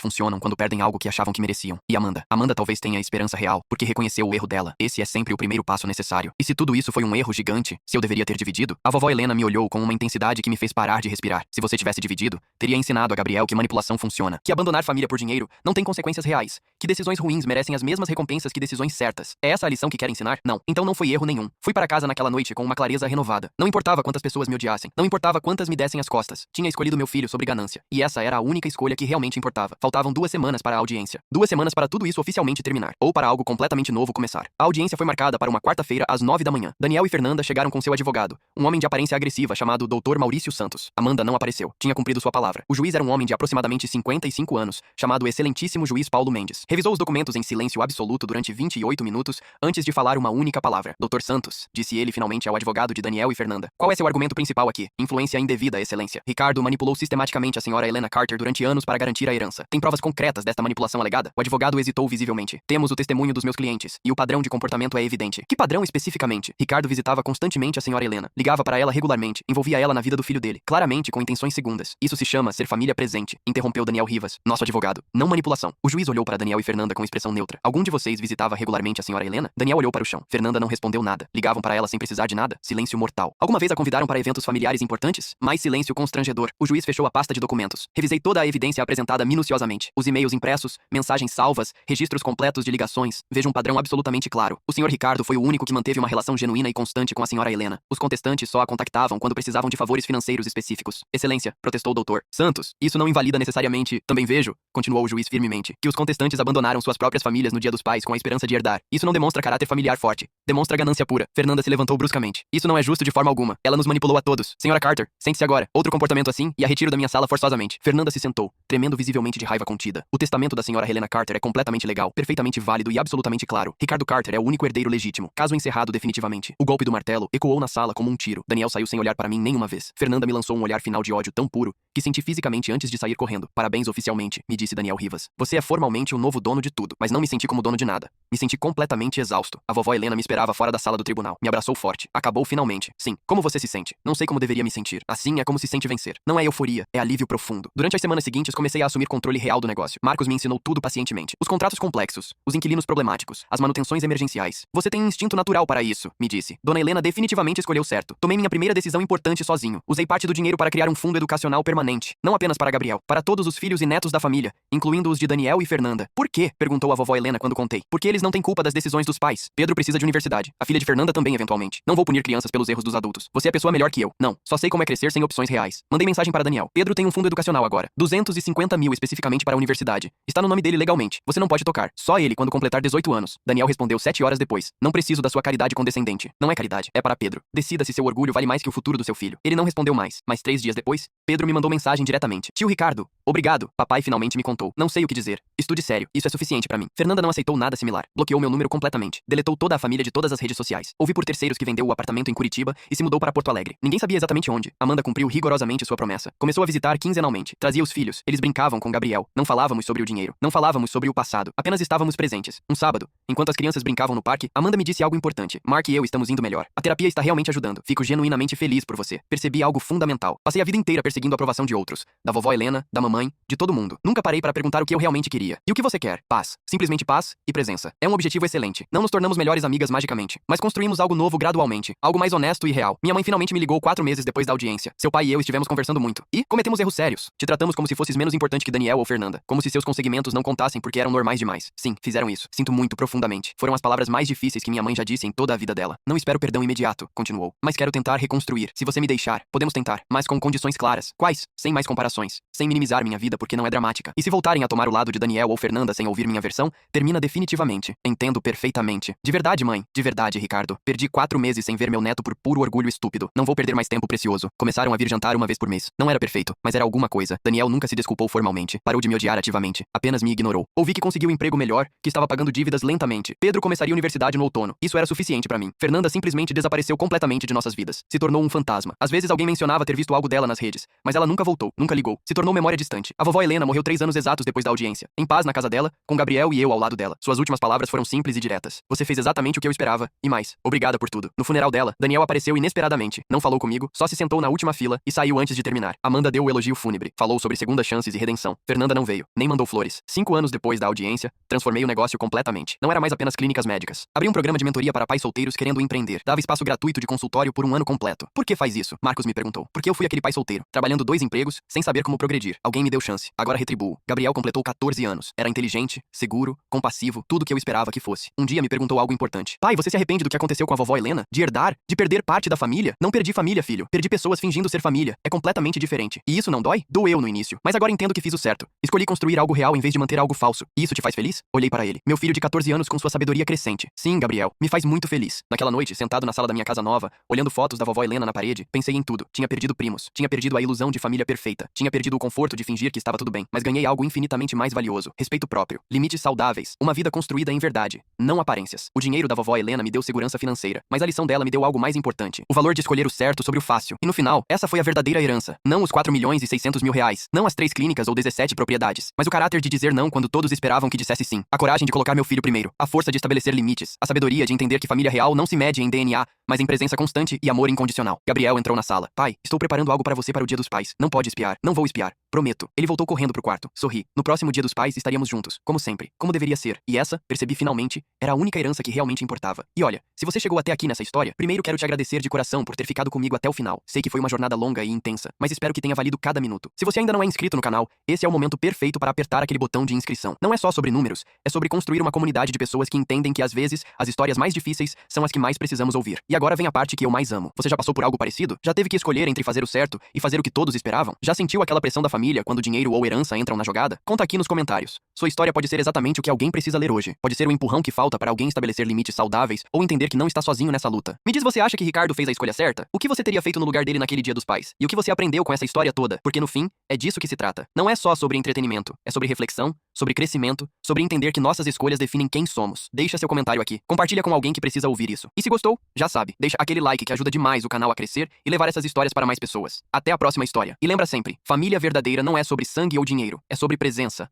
funcionam quando perdem algo que achavam que mereciam. E Amanda? Amanda talvez tenha esperança real, porque reconheceu o erro dela. Esse é sempre o primeiro passo necessário. E se tudo isso foi um erro gigante, se eu deveria ter dividido? A vovó Helena me olhou com uma intensidade que me fez parar de respirar. Se você tivesse dividido, teria ensinado a Gabriel que manipulação funciona. Que abandonar família por dinheiro não tem consequências reais. Que decisões ruins merecem as mesmas recompensas que decisões certas. É essa a lição que quer ensinar? Não. Então não foi erro nenhum. Fui para casa naquela noite com uma clareza renovada. Não importava quantas pessoas me odiassem. Não importava quantas me dessem as costas. Tinha escolhido meu filho sobre ganância. E essa era a única escolha que realmente importava. Faltavam 2 semanas para a audiência. 2 semanas para tudo isso oficialmente terminar. Ou para algo completamente novo começar. A audiência foi marcada para uma quarta-feira às 9 da manhã. Daniel e Fernanda chegaram com seu advogado. Um homem de aparência agressiva chamado Dr. Maurício Santos. Amanda não apareceu. Tinha cumprido sua palavra. O juiz era um homem de aproximadamente 55 anos, chamado Excelentíssimo Juiz Paulo Mendes. Revisou os documentos em silêncio absoluto durante 28 minutos antes de falar uma única palavra. Dr. Santos, disse ele finalmente ao advogado de Daniel e Fernanda. Qual é seu argumento principal aqui? Influência indevida, excelência. Ricardo manipulou sistematicamente a senhora Helena Carter durante anos para garantir a herança. Tem provas concretas desta manipulação alegada? O advogado hesitou visivelmente. Temos o testemunho dos meus clientes, e o padrão de comportamento é evidente. Que padrão especificamente? Ricardo visitava constantemente a senhora Helena. Ligava para ela regularmente, envolvia ela na vida do filho dele, claramente com intenções segundas. Isso se chama ser família presente, interrompeu Daniel Rivas, nosso advogado. Não manipulação. O juiz olhou para Daniel e Fernanda com expressão neutra. Algum de vocês visitava regularmente a senhora Helena? Daniel olhou para o chão. Fernanda não respondeu nada. Ligavam para ela sem precisar de nada. Silêncio mortal. Alguma vez a convidaram para eventos familiares importantes? Mais silêncio constrangedor. O juiz fechou a pasta de documentos. Revisei toda a evidência apresentada minuciosamente. Os e-mails impressos, mensagens salvas, registros completos de ligações. Vejo um padrão absolutamente claro. O senhor Ricardo foi o único que manteve uma relação genuína e constante com a senhora Helena. Os contestantes só a contactavam quando precisavam de favores financeiros específicos. Excelência, protestou o doutor Santos. Isso não invalida necessariamente. Também vejo, continuou o juiz firmemente, que os contestantes abandonaram suas próprias famílias no Dia dos Pais com a esperança de herdar. Isso não demonstra caráter familiar forte. Demonstra ganância pura. Fernanda se levantou bruscamente. Isso não é justo de forma alguma. Ela nos manipulou a todos. Senhora Carter, sente-se agora. Outro comportamento assim e a retiro da minha sala forçosamente. Fernanda se sentou, tremendo visivelmente de raiva contida. O testamento da senhora Helena Carter é completamente legal, perfeitamente válido e absolutamente claro. Ricardo Carter é o único herdeiro legítimo. Caso encerrado definitivamente. O golpe do martelo ecoou na sala como um tiro. Daniel saiu sem olhar para mim nenhuma vez. Fernanda me lançou um olhar final de ódio tão puro que senti fisicamente antes de sair correndo. Parabéns oficialmente, me disse Daniel Rivas. Você é formalmente o novo dono de tudo, mas não me senti como dono de nada. Me senti completamente exausto. A vovó Helena me esperava fora da sala do tribunal. Me abraçou forte. Acabou finalmente. Sim, como você se sente? Não sei como deveria me sentir. Assim é como se sente vencer. Não é euforia, é alívio profundo. Durante as semanas seguintes comecei a assumir controle real do negócio. Marcos me ensinou tudo pacientemente. Os contratos complexos, os inquilinos problemáticos, as manutenções emergenciais. Você tem instinto natural para isso, me disse. Dona Helena definitivamente escolheu certo. Tomei minha primeira decisão importante sozinho. Usei parte do dinheiro para criar um fundo educacional permanente. Não apenas para Gabriel, para todos os filhos e netos da família, incluindo os de Daniel e Fernanda. Por quê? Perguntou a vovó Helena quando contei. Porque eles não têm culpa das decisões dos pais. Pedro precisa de universidade. A filha de Fernanda também, eventualmente. Não vou punir crianças pelos erros dos adultos. Você é a pessoa melhor que eu. Não. Só sei como é crescer sem opções reais. Mandei mensagem para Daniel. Pedro tem um fundo educacional agora. 250 mil especificamente para a universidade. Está no nome dele legalmente. Você não pode tocar. Só ele quando completar 18 anos. Daniel respondeu 7 horas depois. Não preciso da sua caridade condescendente. Não é caridade. É para Pedro. Decida se seu orgulho vale mais que o futuro do seu filho. Ele não respondeu mais. Mas 3 dias depois, Pedro me mandou mensagem diretamente. Tio Ricardo. Obrigado. Papai finalmente me contou. Não sei o que dizer. Estude sério. Isso é suficiente para mim. Fernanda não aceitou nada similar. Bloqueou meu número completamente. Deletou toda a família de todas as redes sociais. Ouvi por terceiros que vendeu o apartamento em Curitiba e se mudou para Porto Alegre. Ninguém sabia exatamente onde. Amanda cumpriu rigorosamente sua promessa. Começou a visitar quinzenalmente. Trazia os filhos. Eles brincavam com Gabriel. Não falávamos sobre o dinheiro. Não falávamos sobre o passado. Apenas estávamos presentes. Um sábado, enquanto as crianças brincavam no parque, Amanda me disse algo importante. Mark e eu estamos indo melhor. A terapia está realmente ajudando. Fico genuinamente feliz por você. Percebi algo fundamental. Passei a vida inteira perseguindo a aprovação de outros. Da vovó Helena, da mamãe, de todo mundo. Nunca parei para perguntar o que eu realmente queria. E o que você quer? quer: paz. Simplesmente paz e presença. É um objetivo excelente. Não nos tornamos melhores amigas magicamente, mas construímos algo novo gradualmente, algo mais honesto e real. Minha mãe finalmente me ligou 4 meses depois da audiência. Seu pai e eu estivemos conversando muito. E cometemos erros sérios. Te tratamos como se fosses menos importante que Daniel ou Fernanda. Como se seus conseguimentos não contassem porque eram normais demais. Sim, fizeram isso. Sinto muito profundamente. Foram as palavras mais difíceis que minha mãe já disse em toda a vida dela. Não espero perdão imediato, continuou. Mas quero tentar reconstruir. Se você me deixar, podemos tentar, mas com condições claras. Quais? Sem mais comparações. Sem minimizar minha vida porque não é dramática. E se voltarem a tomar o lado de Daniel ou Fernanda sem ouvir minha versão, termina definitivamente. Entendo perfeitamente. De verdade, mãe. De verdade, Ricardo. Perdi 4 meses sem ver meu neto por puro orgulho estúpido. Não vou perder mais tempo precioso. Começaram a vir jantar uma vez por mês. Não era perfeito, mas era alguma coisa. Daniel nunca se desculpou formalmente. Parou de me odiar ativamente. Apenas me ignorou. Ouvi que conseguiu um emprego melhor, que estava pagando dívidas lentamente. Pedro começaria a universidade no outono. Isso era suficiente pra mim. Fernanda simplesmente desapareceu completamente de nossas vidas. Se tornou um fantasma. Às vezes alguém mencionava ter visto algo dela nas redes, mas ela nunca voltou, nunca ligou. Se tornou memória distante. A vovó Helena morreu 3 anos exatos depois da audiência. Em paz na casa dela, com Gabriel e eu ao lado dela. Suas últimas palavras foram simples e diretas. Você fez exatamente o que eu esperava, e mais. Obrigada por tudo. No funeral dela, Daniel apareceu inesperadamente. Não falou comigo, só se sentou na última fila e saiu antes de terminar. Amanda deu o elogio fúnebre. Falou sobre segundas chances e redenção. Fernanda não veio, nem mandou flores. 5 anos depois da audiência, transformei o negócio completamente. Não era mais apenas clínicas médicas. Abri um programa de mentoria para pais solteiros querendo empreender. Dava espaço gratuito de consultório por um ano completo. Por que faz isso? Marcos me perguntou. Porque eu fui aquele pai solteiro, trabalhando 2 empregos, sem saber como progredir. Alguém me deu chance. Agora retribuo. Gabriel completou 14 anos. Era inteligente, seguro, compassivo, tudo o que eu esperava que fosse. Um dia me perguntou algo importante. Pai, você se arrepende do que aconteceu com a vovó Helena? De herdar? De perder parte da família? Não perdi família, filho. Perdi pessoas fingindo ser família. É completamente diferente. E isso não dói? Doeu no início. Mas agora entendo que fiz o certo. Escolhi construir algo real em vez de manter algo falso. E isso te faz feliz? Olhei para ele. Meu filho de 14 anos com sua sabedoria crescente. Sim, Gabriel. Me faz muito feliz. Naquela noite, sentado na sala da minha casa nova, olhando fotos da vovó Helena na parede, pensei em tudo. Tinha perdido primos. Tinha perdido a ilusão de família perfeita. Tinha perdido o conforto de fingir que estava tudo bem. Mas ganhei algo infinitamente mais valioso. Respeito próprio. Limites saudáveis. Uma vida construída em verdade. Não aparências. O dinheiro da vovó Helena me deu segurança financeira. Mas a lição dela me deu algo mais importante. O valor de escolher o certo sobre o fácil. E no final, essa foi a verdadeira herança. Não os 4.600.000 reais. Não as 3 clínicas ou 17 propriedades. Mas o caráter de dizer não quando todos esperavam que dissesse sim. A coragem de colocar meu filho primeiro. A força de estabelecer limites. A sabedoria de entender que família real não se mede em DNA, mas em presença constante e amor incondicional. Gabriel entrou na sala. Pai, estou preparando algo para você para o Dia dos Pais. Não pode espiar. Não vou espiar. Prometo. Ele voltou correndo pro quarto. Sorri. No próximo Dia dos Pais estaríamos juntos. Como sempre. Como deveria ser. E essa, percebi finalmente, era a única herança que realmente importava. E olha, se você chegou até aqui nessa história, primeiro quero te agradecer de coração por ter ficado comigo até o final. Sei que foi uma jornada longa e intensa, mas espero que tenha valido cada minuto. Se você ainda não é inscrito no canal, esse é o momento perfeito para apertar aquele botão de inscrição. Não é só sobre números, é sobre construir uma comunidade de pessoas que entendem que às vezes as histórias mais difíceis são as que mais precisamos ouvir. E agora vem a parte que eu mais amo. Você já passou por algo parecido? Já teve que escolher entre fazer o certo e fazer o que todos esperavam? Já sentiu aquela pressão da família quando dinheiro ou herança entram na jogada? Conta aqui nos comentários. Sua história pode ser exatamente o que alguém precisa ler hoje. Pode ser o empurrão que falta para alguém estabelecer limites saudáveis ou entender que não está sozinho nessa luta. Me diz, você acha que Ricardo fez a escolha certa? O que você teria feito no lugar dele naquele Dia dos Pais? E o que você aprendeu com essa história toda? Porque no fim, é disso que se trata. Não é só sobre entretenimento, é sobre reflexão, sobre crescimento, sobre entender que nossas escolhas definem quem somos. Deixa seu comentário aqui. Compartilha com alguém que precisa ouvir isso. E se gostou, já sabe, deixa aquele like que ajuda demais o canal a crescer e levar essas histórias para mais pessoas. Até a próxima história. E lembra sempre, família verdadeira não é sobre sangue ou dinheiro, é sobre presença.